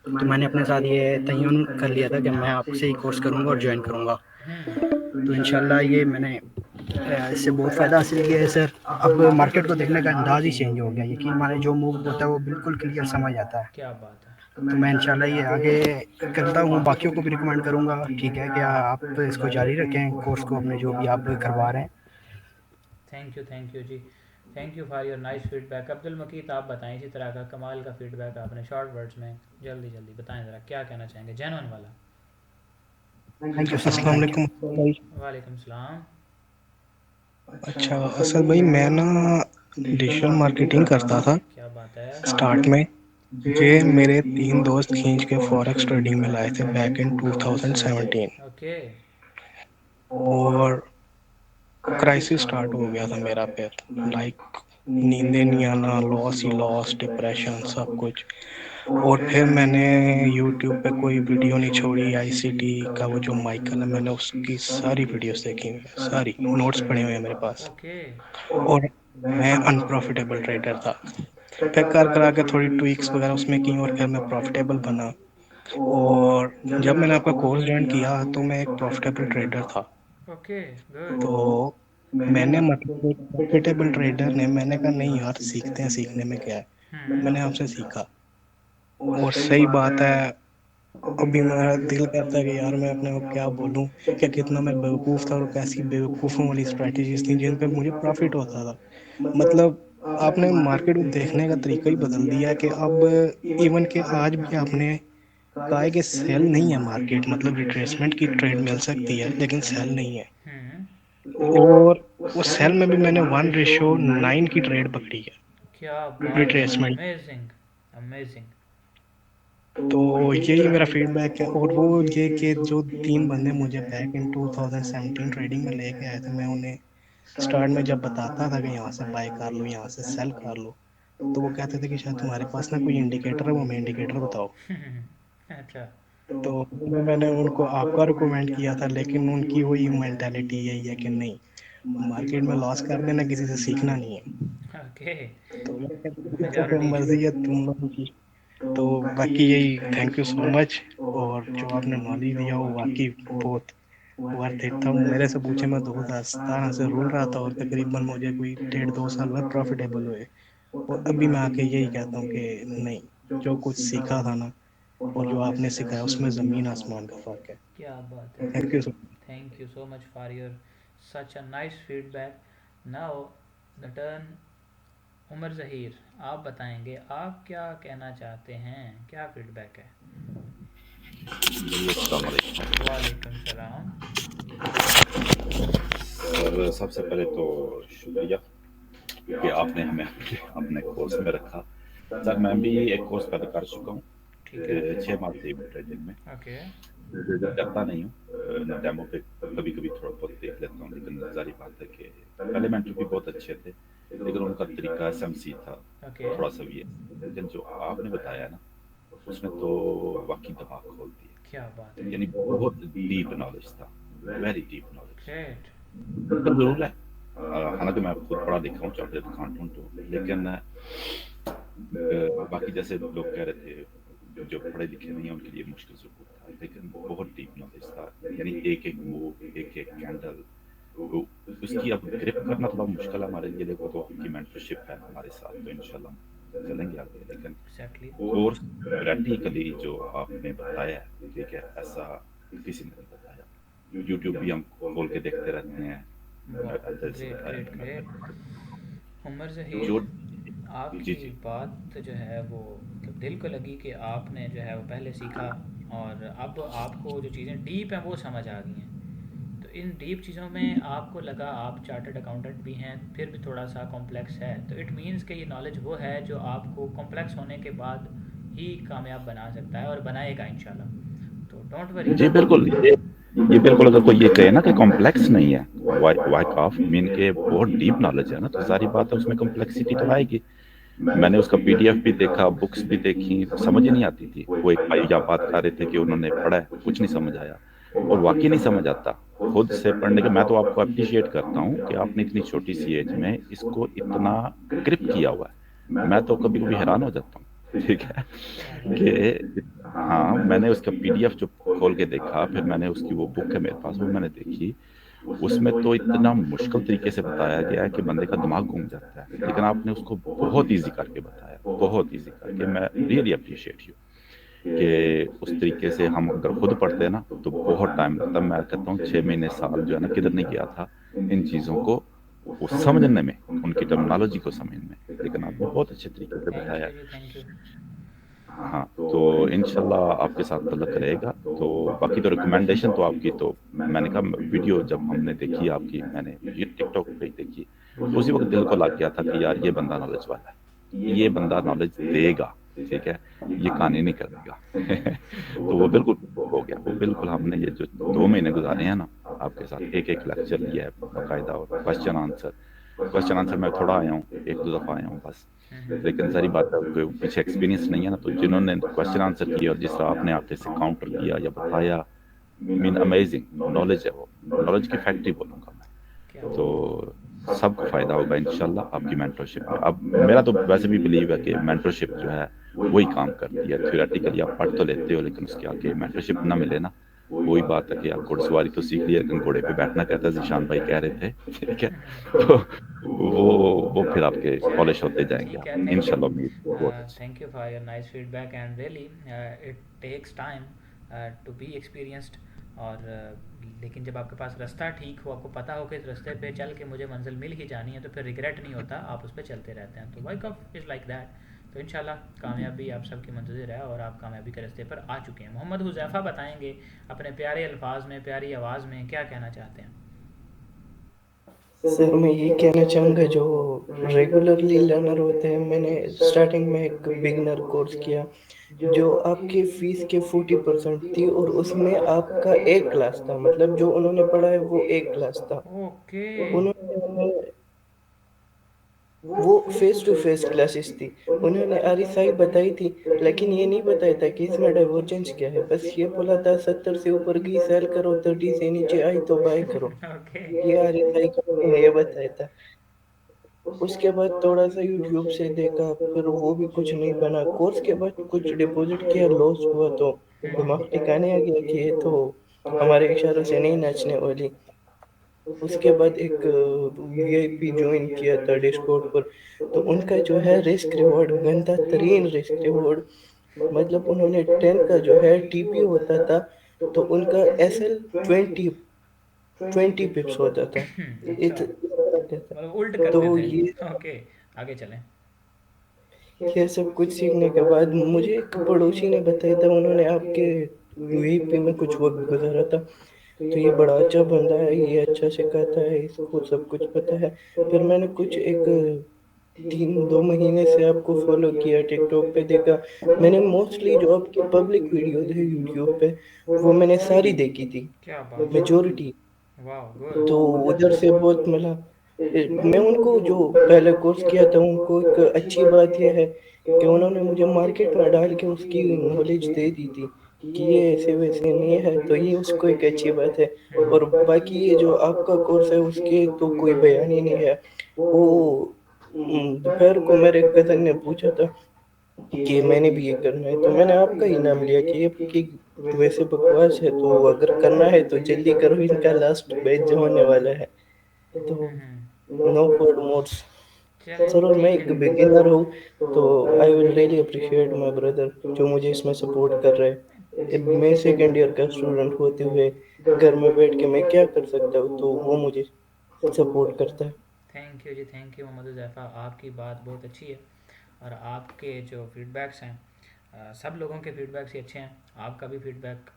तो मैंने अपने साथ ये तयन कर लिया था कि मैं आपसे ही कोर्स करूँगा और ज्वाइन करूँगा। तो इंशाल्लाह ये मैंने इससे बहुत फ़ायदा हासिल किया है सर। अब मार्केट को देखने का अंदाज़ ही चेंज हो गया। यकीन माने जो मूव होता है वो बिल्कुल क्लियर समझ आता है। क्या बात है। तो मैं इंशाल्लाह ये आगे करता हूँ, बाकियों को भी रिकमेंड करूँगा, ठीक है, कि आप इसको जारी रखें कोर्स को अपने जो भी आप करवा रहे हैं। थैंक यू जी, thank you for your nice feedback. Abdul Muqeet आप बताएं इसी तरह का कमाल का फीडबैक आपने शॉर्ट वर्ड्स में जल्दी जल्दी बताएं ज़रा, क्या कहना चाहेंगे जेन्युइन वाला। Thank you sir. अस्सलाम वालेकुम भाई। वालेकुम सलाम। अच्छा असद भाई, मैं ना डिजिटल मार्केटिंग करता था क्या बात है। स्टार्ट में। ये मेरे 3 दोस्त खींच के फॉरेक्स ट्रेडिंग में लाए थे बैक इन 2017। ओके। और क्राइसिस स्टार्ट हो गया था मेरा फिर, लाइक नींदें नहीं आना, लॉस ही लॉस, डिप्रेशन, सब कुछ। और फिर मैंने यूट्यूब पे कोई वीडियो नहीं छोड़ी, आईसीटी का वो जो माइकल है मैंने उसकी सारी वीडियोस देखी हुई है, सारी नोट्स पड़े हुए हैं मेरे पास। ओके। और मैं अनप्रॉफिटेबल ट्रेडर था। फिर कर करा के थोड़ी ट्विक्स वगैरह उसमें की और फिर मैं प्रॉफिटेबल बना। और जब मैंने आपका कोर्स ज्वाइन किया तो मैं एक प्रॉफिटेबल ट्रेडर था। Okay good. तो मैंने मतलब एक प्रॉफिटेबल ट्रेडर ने, मैंने कहा नहीं यार सीखते हैं, सीखने में क्या है। मैंने आपसे सीखा और सही बात है, अभी मेरा दिल करता है कि यार मैं अपने को क्या बोलूं कि कितना मैं बेवकूफ़ था और कैसी बेवकूफ़ों वाली स्ट्रैटेजीज थी जिन पे मुझे प्रॉफिट होता था। मतलब आपने मार्केट को देखने का तरीका ही बदल दिया है कि अब इवन के आज भी आपने कहा है कि सेल नहीं है मार्केट, मतलब रिट्रेसमेंट की ट्रेड मिल सकती है लेकिन सेल नहीं है। और वो सेल में भी मैंने 1:9 की ट्रेड पकड़ी है क्या बात है, रिट्रेसमेंट। Amazing amazing. तो यही मेरा फीडबैक है। और वो ये कि जो 3 बंदे मुझे बैक इन 2017 ट्रेडिंग में लेके आए थे, मैं उन्हें स्टार्ट में जब बताता था कि यहाँ से बाय कर लो, यहाँ से सेल कर लो, तो वो कहते थे कि शायद तुम्हारे पास ना कोई इंडिकेटर है, वो हमें इंडिकेटर बताओ। अच्छा। तो मैंने उनको आपका रिकमेंड किया था, लेकिन उनकी वही मेंटालिटी यही है कि नहीं, मार्केट में लॉस कर देना, किसी से सीखना नहीं है। ओके। तो मैं कहता हूँ फिर मेजॉरिटी। मर्जी है तुम लोगों की। तो बाकी यही, थैंक यू सो मच। और जो आपने नॉलेज दिया वो वाकई बहुत वर्थ इट था। मेरे से पूछे, मैं 2017 से रुल रहा था और तकरीबन मुझे कोई 1.5-2 साल बाद प्रॉफिटेबल हुए। और अभी मैं आके यही कहता हूँ कि नहीं, जो कुछ सीखा था ना और जो आपने सिखाया उसमें ज़मीन आसमान का फ़र्क है। क्या बात है। Thank you so thank you so much for your such a nice feedback. Now the turn Umar Zaheer, आप बताएंगे आप क्या कहना चाहते हैं, क्या फीडबैक है? वालेकुम सलाम। और सबसे पहले तो शुक्रिया कि आपने हमें अपने कोर्स में रखा। सर मैं भी एक कोर्स पैदा कर चुका हूँ, 6 माह से ट्रेडिंग में। ओके। करता नहीं हूँ, डेमो पे कभी कभी थोड़ा बहुत देख लेता हूँ, लेकिन जारी बात है कि पहले मेंटर भी बहुत अच्छे थे, लेकिन उनका तरीका SMC था, थोड़ा सा भी है। लेकिन जो आपने बताया ना, उसने तो वाकई दिमाग खोल दिया। क्या बात है। यानी बहुत डीप नॉलेज था, वेरी डीप नॉलेज। ग्रेट। जरूर है, हालांकि मैं खुद पढ़ा लिखा हूँ, चार्टर्ड अकाउंटेंट हूँ, लेकिन बाकी जैसे लोग कह रहे थे जो पढ़े लिखे नहीं है उनके लिए मुश्किल जरूर था, लेकिन बहुत डीप नॉलेज था। यानी एक एक मूव, एक एक कैंडल, उसकी अब ग्रिप करना थोड़ा मुश्किल है हमारे लिए। देखो तो आपकी मेंटरशिप है हमारे साथ, तो इंशाल्लाह चलेंगे आगे। लेकिन कोर्स प्रैक्टिकली जो आपने बताया, ठीक है, ऐसा किसी ने नहीं बताया। यूट्यूब भी हम खोल के देखते रहते हैं। Great great. उमर ज़हीर, आपकी बात जो है वो मतलब दिल को लगी कि आपने जो है वो पहले सीखा और अब आपको जो चीज़ें डीप हैं वो समझ आ गई हैं। तो इन डीप चीज़ों में आपको लगा, आप चार्टर्ड अकाउंटेंट भी हैं, फिर भी थोड़ा सा कॉम्प्लेक्स है, तो इट मीन्स कि ये नॉलेज वो है जो आपको कॉम्प्लेक्स होने के बाद ही कामयाब बना सकता है और बनाएगा इंशाल्लाह। तो डोंट वरी। जी बिल्कुल, ये बिल्कुल, अगर कोई ये कहे ना कि कॉम्प्लेक्स नहीं है, वाइक ऑफ मीन के बहुत डीप नॉलेज है ना, तो सारी बात है उसमें कॉम्प्लेक्सिटी तो आएगी। मैंने उसका PDF भी देखा, बुक्स भी देखी, समझ ही नहीं आती थी। वो एक भाई क्या बात कर रहे थे कि उन्होंने पढ़ा है, कुछ नहीं समझ आया, और वाकई नहीं समझ आता खुद से पढ़ने के। मैं तो आपको अप्रिशिएट करता हूँ कि आपने इतनी छोटी सी एज में इसको इतना ग्रिप किया हुआ है। मैं तो कभी कभी हैरान हो जाता हूँ, ठीक है, कि हाँ, मैंने उसका PDF जो खोल के देखा, फिर मैंने उसकी वो बुक है मेरे पास, वो मैंने देखी, उसमें तो इतना मुश्किल तरीके से बताया गया है कि बंदे का दिमाग घूम जाता है, लेकिन आपने उसको बहुत इजी करके बताया, बहुत इजी करके। मैं रियली अप्रिशिएट यू कि उस तरीके से हम अगर खुद पढ़ते हैं ना तो बहुत टाइम लगता है। मैं कहता हूँ 6 महीने साल जो है ना, किधर नहीं गया था इन चीज़ों को वो समझने में, उनकी टर्मिनोलॉजी को समझने में, लेकिन आपने बहुत अच्छे तरीके से बताया। Thank you. हाँ, तो इंशाल्लाह आपके साथ तलक रहेगा। तो बाकी तो रिकमेंडेशन तो आपकी, तो मैंने कहा वीडियो जब हमने देखी आपकी, मैंने ये टिकटॉक पे ही देखी, तो उसी वक्त दिल को लग गया था कि यार ये बंदा नॉलेज वाला है, ये बंदा नॉलेज देगा, ठीक है, ये कहानी नहीं करेगा। तो वो बिल्कुल हो गया, वो बिल्कुल। हमने ये जो 2 महीने गुजारे हैं ना आपके साथ, एक एक लेक्चर लिया है बाकायदा, और क्वेश्चन आंसर मैं थोड़ा आया हूँ, 1-2 दफ़ा आया हूँ बस, लेकिन सारी बात है पीछे एक्सपीरियंस नहीं है ना। तो जिन्होंने क्वेश्चन आंसर किया और जिस तरह आपने आके से काउंटर किया या बताया, मीन अमेजिंग नॉलेज है, वो नॉलेज की फैक्ट्री बोलूँगा मैं। तो सबको फ़ायदा होगा इंशाल्लाह आपकी मेंटरशिप में। अब मेरा तो वैसे भी बिलीव है कि मेंटरशिप जो है वही काम करती है। थ्योरेटिकली आप पढ़ तो लेते हो, लेकिन उसके आगे मेंटरशिप ना मिले ना, वही बात है कि आप घुड़सवारी तो सीख लिया, लेकिन घोड़े पे बैठना कहता है, ज़ीशान भाई कह रहे थे, ठीक है। तो वो फिर आपके पॉलिश होते जाएंगे इंशाल्लाह। उम्मीद बहुत अच्छी। Thank you for your nice feedback and really it takes time to be experienced और लेकिन जब आपके पास रास्ता ठीक हो, आपको पता हो कि इस रास्ते पे चल के मुझे मंजिल मिल ही जानी है, तो फिर रिग्रेट नहीं होता, आप उस पर चलते रहते हैं। तो वाइक ऑफ इज़ लाइक दैट। तो इंशाल्लाह कामयाबी आप सबकी मंतज़र है और आप कामयाबी के रास्ते पर आ चुके हैं। मोहम्मद हुज़ैफ़ा बताएंगे अपने प्यारे अल्फाज में, प्यारी आवाज़ में क्या कहना चाहते हैं। सर मैं ये कहना चाहूँगा, जो रेगुलरली लर्नर होते हैं, मैंने स्टार्टिंग में एक बिगनर कोर्स किया जो आपकी फीस के 40% थी, और उसमें आपका एक क्लास था, मतलब जो उन्होंने पढ़ा है वो एक क्लास था। ओके। उन्होंने हमें वो फेस टू फेस क्लासेस थी, उन्होंने RSI बताई थी, लेकिन ये नहीं बताया था कि इसमें डाइवर्जेंस क्या है। बस ये बोला था 70 से ऊपर की सेल करो, 30 से नीचे आई तो बाय करो। ओके। ये RSI का ये बताया था। उसके बाद थोड़ा सा यूट्यूब से देखा, फिर वो भी कुछ नहीं बना। कोर्स के बाद कुछ डिपॉजिट किया, लॉस हुआ, तो दिमाग ठिकाने आ गया कि ये तो हमारे इशारों से नहीं नाचने वाली। उसके बाद एक VIP ज्वाइन किया था डिस्कॉर्ड पर, तो उनका जो है रिस्क रिवॉर्ड गंदा तरीन रिस्क रिवॉर्ड, मतलब उन्होंने 10 का जो है TP होता था, तो उनका SL 20 पिप्स होता था। अच्छा, मतलब उल्ट तो करते थे। ये ओके, आगे चलें। ये सब कुछ सीखने के बाद मुझे एक पड़ोसी ने बताया था, उन्होंने आपके VIP में कुछ वक्त गुजारा था, तो ये बड़ा अच्छा बंदा है, ये अच्छा सिखाता है, इसको सब कुछ पता है। फिर मैंने कुछ एक 3-2 महीने से आपको फॉलो किया, टिकटॉक पे देखा। मैंने मोस्टली जो आपकी पब्लिक वीडियोज है यूट्यूब पे, वो मैंने सारी देखी थी, क्या बात है। मेजोरिटी। वाह, गुड। तो उधर से बहुत मिला। मैं उनको जो पहले कोर्स किया था, उनको एक अच्छी बात यह है कि उन्होंने मुझे मार्केट में डाल के उसकी नॉलेज दे दी थी कि ये ऐसे वैसे नहीं है, तो ये उसको एक अच्छी बात है। और बाकी ये जो आपका कोर्स है उसके तो कोई बयान ही नहीं है। वो दोपहर को मेरे कजन ने पूछा था कि मैंने भी ये करना है, तो मैंने आपका ही नाम लिया कि ये कि वैसे बकवास है, तो अगर करना है तो जल्दी करो, इनका लास्ट बैच जो होने वाला है। तो नो फॉर मोर्स चलें सर। और मैं ठीक एक है। बिगिनर हूँ, तो I will really appreciate my brother जो मुझे इसमें सपोर्ट कर रहे हैं। मैं सेकेंड ईयर का स्टूडेंट होते हुए घर में बैठ के मैं क्या कर सकता हूँ, तो वो मुझे सपोर्ट करता है। थैंक यू जी, थैंक यू मोहम्मद हुज़ैफ़ा, आपकी बात बहुत अच्छी है और आपके जो फीडबैक्स हैं सब लोगों के फीडबैक्स ही अच्छे हैं, आपका भी फीडबैक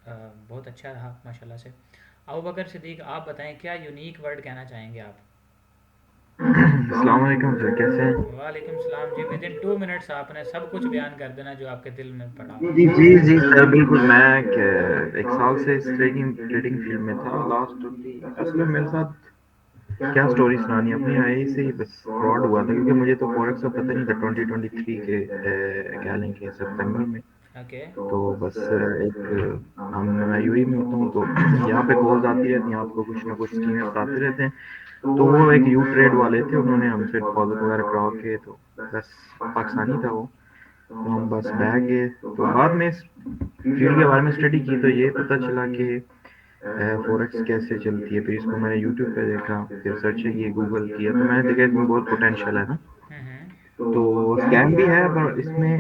बहुत अच्छा रहा माशाल्लाह से। अबू बकर सिद्दीक, आप बताएं क्या यूनिक वर्ड कहना चाहेंगे आप। अस्सलाम वालेकुम सर, कैसे हैं? वालेकुम सलाम जी। विद इन 2 मिनट्स आपने सब कुछ बयान कर देना जो आपके दिल में पड़ा हो। जी सर, बिल्कुल। मैं एक साल से इस ट्रेडिंग ट्रेडिंग फील्ड में था। लास्ट 20 असल में मेरे साथ क्या स्टोरी सुनानी है, अपनी आई से ही बस फ्रॉड हुआ था, क्योंकि मुझे तो फॉरेक्स का पता नहीं था 2023 के क्या लेंगे सितंबर में। ओके। तो बस एक हम मैं यूएई में होता हूँ, तो यहाँ पे कॉल्स आती रहती हैं, आपको कुछ ना कुछ स्कीमर्स बताते रहते हैं। तो वो एक यू ट्रेड वाले थे, उन्होंने हमसे डिपॉजिट वगैरह करा के, तो बस पाकिस्तानी था वो, तो हम बस बह गए। तो बाद में इस फील्ड के बारे में स्टडी की, तो ये पता चला कि फॉरेक्स कैसे चलती है। फिर इसको मैंने यूट्यूब पे देखा, फिर सर्च की, गूगल किया, तो मैंने देखा इसमें बहुत पोटेंशियल है ना। तो स्कैम भी है, पर इसमें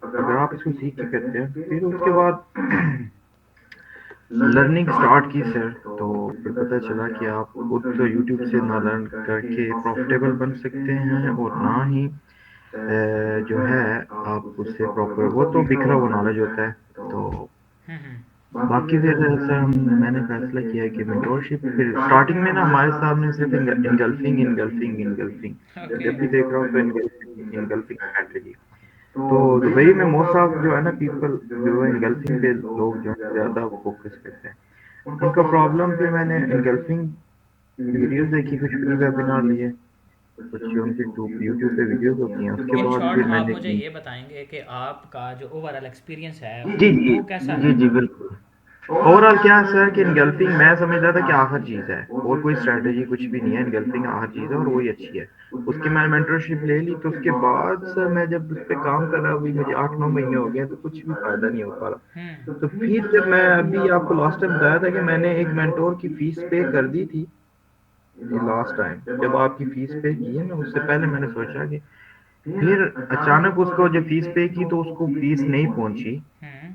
अगर आप इसको सीख के करते हैं, फिर उसके बाद लर्निंग स्टार्ट की सर, तो फिर पता चला कि आप खुद तो यूट्यूब से ना लर्न करके प्रॉफिटेबल बन सकते हैं, और ना ही जो है आप उससे प्रॉपर, वो तो बिखरा हुआ नॉलेज होता है। तो बाकी फिर सर मैंने फैसला किया कि मेंटोरशिप, फिर स्टार्टिंग में ना हमारे सामने सिर्फ इनगल्फिंग इनगल्फिंग इनगल्फिंग, जब भी देख रहा हूँ तो इनगल्फिंग इनगल्फिंग स्ट्रैटेजी। तो दुबई में मोस्ट ऑफ जो है ना पीपल जो है इनगल्फिंग पे लोग जो है ज़्यादा फोकस करते हैं। उनका प्रॉब्लम, फिर मैंने इनगल्फिंग वीडियोस देखी, कुछ फ्री वेबिनार लिए, कुछ उनके यूट्यूब पे वीडियोस होती हैं, उसके इन बाद शॉर्ट फिर आप मैंने मुझे ये बताएंगे कि आपका जो ओवरऑल एक्सपीरियंस है जी जी वो कैसा जी है। जी बिल्कुल। ओवरऑल क्या है सर कि इनगल्फिंग मैं समझता था कि आखिर चीज़ है, और कोई स्ट्रैटेजी कुछ भी नहीं है, इनगल्फिंग आखिर चीज़ है और वही अच्छी है। उसकी मैंने मेंटरशिप ले ली, तो उसके बाद सर मैं जब उस पर काम कर रहा, अभी मुझे 8-9 महीने हो गए, तो कुछ भी फायदा नहीं हो पा रहा। तो फिर जब मैं अभी आपको लास्ट टाइम बताया था कि मैंने एक मेंटोर की फीस पे कर दी थी, ये लास्ट टाइम जब आपकी फीस पे की है ना, उससे पहले मैंने सोचा कि, फिर अचानक उसको जब फीस पे की तो उसको फीस नहीं पहुंची,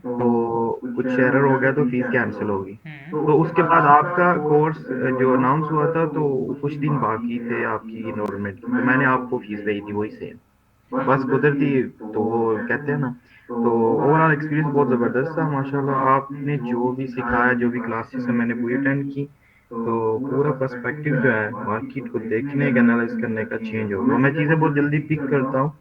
तो कुछ एरर हो गया तो फीस कैंसिल होगी। तो उसके बाद आपका कोर्स जो अनाउंस हुआ था तो कुछ दिन बाकी थे आपकी इनरोलमेंट, तो मैंने आपको फीस भेजी थी वही सेम, बस कुदरती तो वो कहते हैं ना। तो ओवरऑल एक्सपीरियंस बहुत ज़बरदस्त था माशाल्लाह। आपने जो भी सिखाया, जो भी क्लासेस है मैंने पूरी अटेंड की, तो पूरा पर्सपेक्टिव जो है मार्केट को देखने का, एनालाइज करने का चेंज होगा। मैं चीज़ें बहुत जल्दी पिक करता हूँ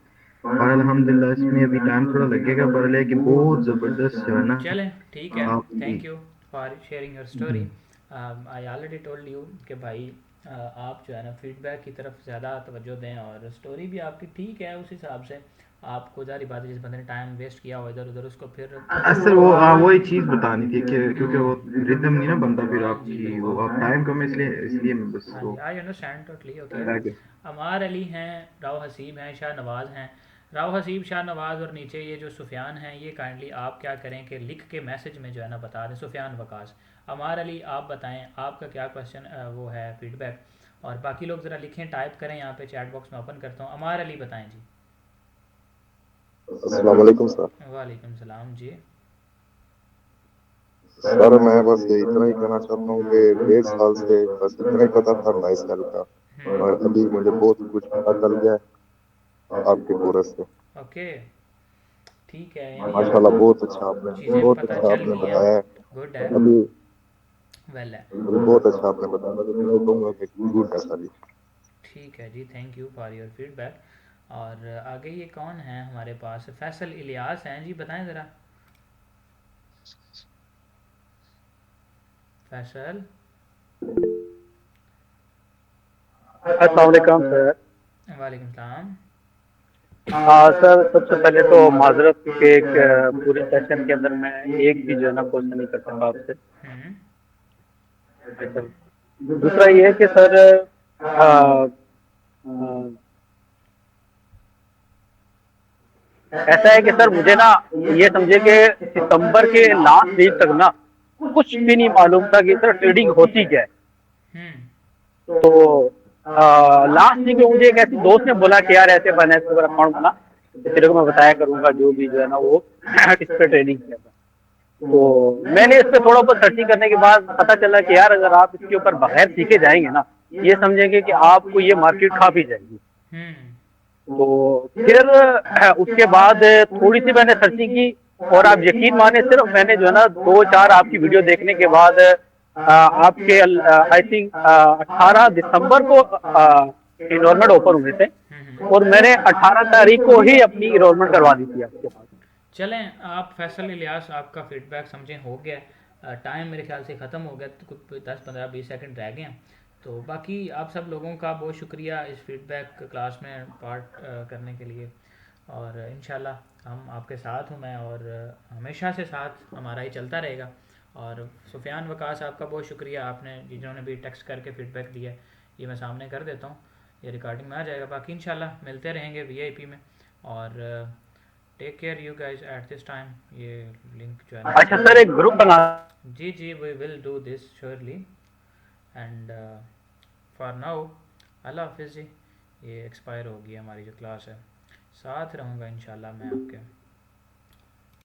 और अल्हम्दुलिल्लाह इसमें अभी टाइम थोड़ा लगेगा, पर लेकिन बहुत ज़बरदस्त जो है ना चलें ठीक है, आप thank you for sharing your story. I already told you कि भाई आप जो है ना फीडबैक की तरफ ज़्यादा तवज्जो दें, और स्टोरी भी आपकी ठीक है उस हिसाब से। आपको ज़ाहिर बात है जिस बंदे ने टाइम वेस्ट किया हो इधर उधर, उसको फिर असल वो वही चीज़ बतानी थी कि क्योंकि वो रिदम नहीं ना बनता फिर आपकी, वो आप टाइम कम है, इसलिए इसलिए मैं बस हाँ वो जी, आई अंडरस्टैंड टोटली ओके। रह गया। अमार अली हैं, राव हसीब हैं, शाह नवाज़ हैं। राव हसीब, शाह नवाज़ और नीचे ये जो सुफियान हैं, ये काइंडली आप क्या करें कि लिख के मैसेज में जो है ना बता दें। सुफियान वकास, अमार अली आप बताएं आपका क्या क्वेश्चन वो है फीडबैक, और बाकी लोग ज़रा लिखें, टाइप करें, यहाँ पे चैट बॉक्स में ओपन करता हूँ। अमार अली बताएं जी। अस्सलाम वालेकुम सर। वालेकुम सलाम जी। सर मैं बस ये इतना ही कहना चाहता हूँ कि 1.5 साल से बस इतना ही पता था नाइस हेल्प का, और अभी मुझे बहुत कुछ पता चल गया है आपके कोर्स से। ओके ठीक है, यानी माशाल्लाह आपको बहुत अच्छा आपने चीज़ें पता चल गई हैं, बताया है। गुड है, अभी वेल है, बहुत अच्छा आपने बताया, मैं तो इतना ही कहूँगा कि गुड है सर। ठीक है जी, thank you for your feedback. और आगे ये कौन है हमारे पास? फैसल इलियास हैं जी, बताएं ज़रा। फैसल। अस्सलाम वालेकुम सर। वालेकुम सलाम। सर सबसे पहले तो माजरत के एक पूरे सेशन के अंदर मैं एक भी जो है ना क्वेश्चन नहीं कर सका आपसे। अच्छा, दूसरा ये है कि सर ऐसा है कि सर मुझे ना ये समझे कि सितंबर के लास्ट वीक तक ना कुछ भी नहीं मालूम था कि सर ट्रेडिंग होती क्या है। तो लास्ट वीक में मुझे एक ऐसी दोस्त ने बोला कि यार ऐसे बना है अकाउंट बना, तेरे को मैं बताया करूंगा जो भी जो है ना वो इस पे ट्रेडिंग किया था। तो मैंने इस पे थोड़ा बहुत सर्चिंग करने के बाद पता चला कि यार अगर आप इसके ऊपर बगैर सीखे जाएंगे ना, ये समझेंगे कि आपको ये मार्केट खा भी जाएगी। तो फिर उसके बाद थोड़ी सी मैंने सर्चिंग की, और आप यकीन माने सिर्फ मैंने जो है ना 2-4 आपकी वीडियो देखने के बाद आपके आई थिंक 18 दिसंबर को इनरोलमेंट ओपन हुए थे, और मैंने 18 तारीख को ही अपनी इनरोलमेंट करवा दी थी आपके पास। चलें, आप फैसल इलियास आपका फीडबैक समझें हो गया, टाइम मेरे ख्याल से ख़त्म हो गया, तो कुछ 10-15-20 सेकंड रह गए हैं। तो बाकी आप सब लोगों का बहुत शुक्रिया इस फीडबैक क्लास में पार्ट करने के लिए, और इंशाल्लाह हम आपके साथ हूँ मैं, और हमेशा से साथ हमारा ही चलता रहेगा। और सुफियान वकास आपका बहुत शुक्रिया, आपने जिन्होंने भी टेक्स्ट करके फीडबैक दिया है, ये मैं सामने कर देता हूँ, ये रिकॉर्डिंग में आ जाएगा। बाकी इंशाल्लाह मिलते रहेंगे VIP में, और take care you guys at this time. ये लिंक जो है अच्छा सर एक ग्रुप बना। जी we will do this surely, and for now अल्लाह हाफिज़ जी। ये एक्सपायर होगी हमारी जो क्लास है, साथ रहूँगा इंशाल्लाह मैं आपके।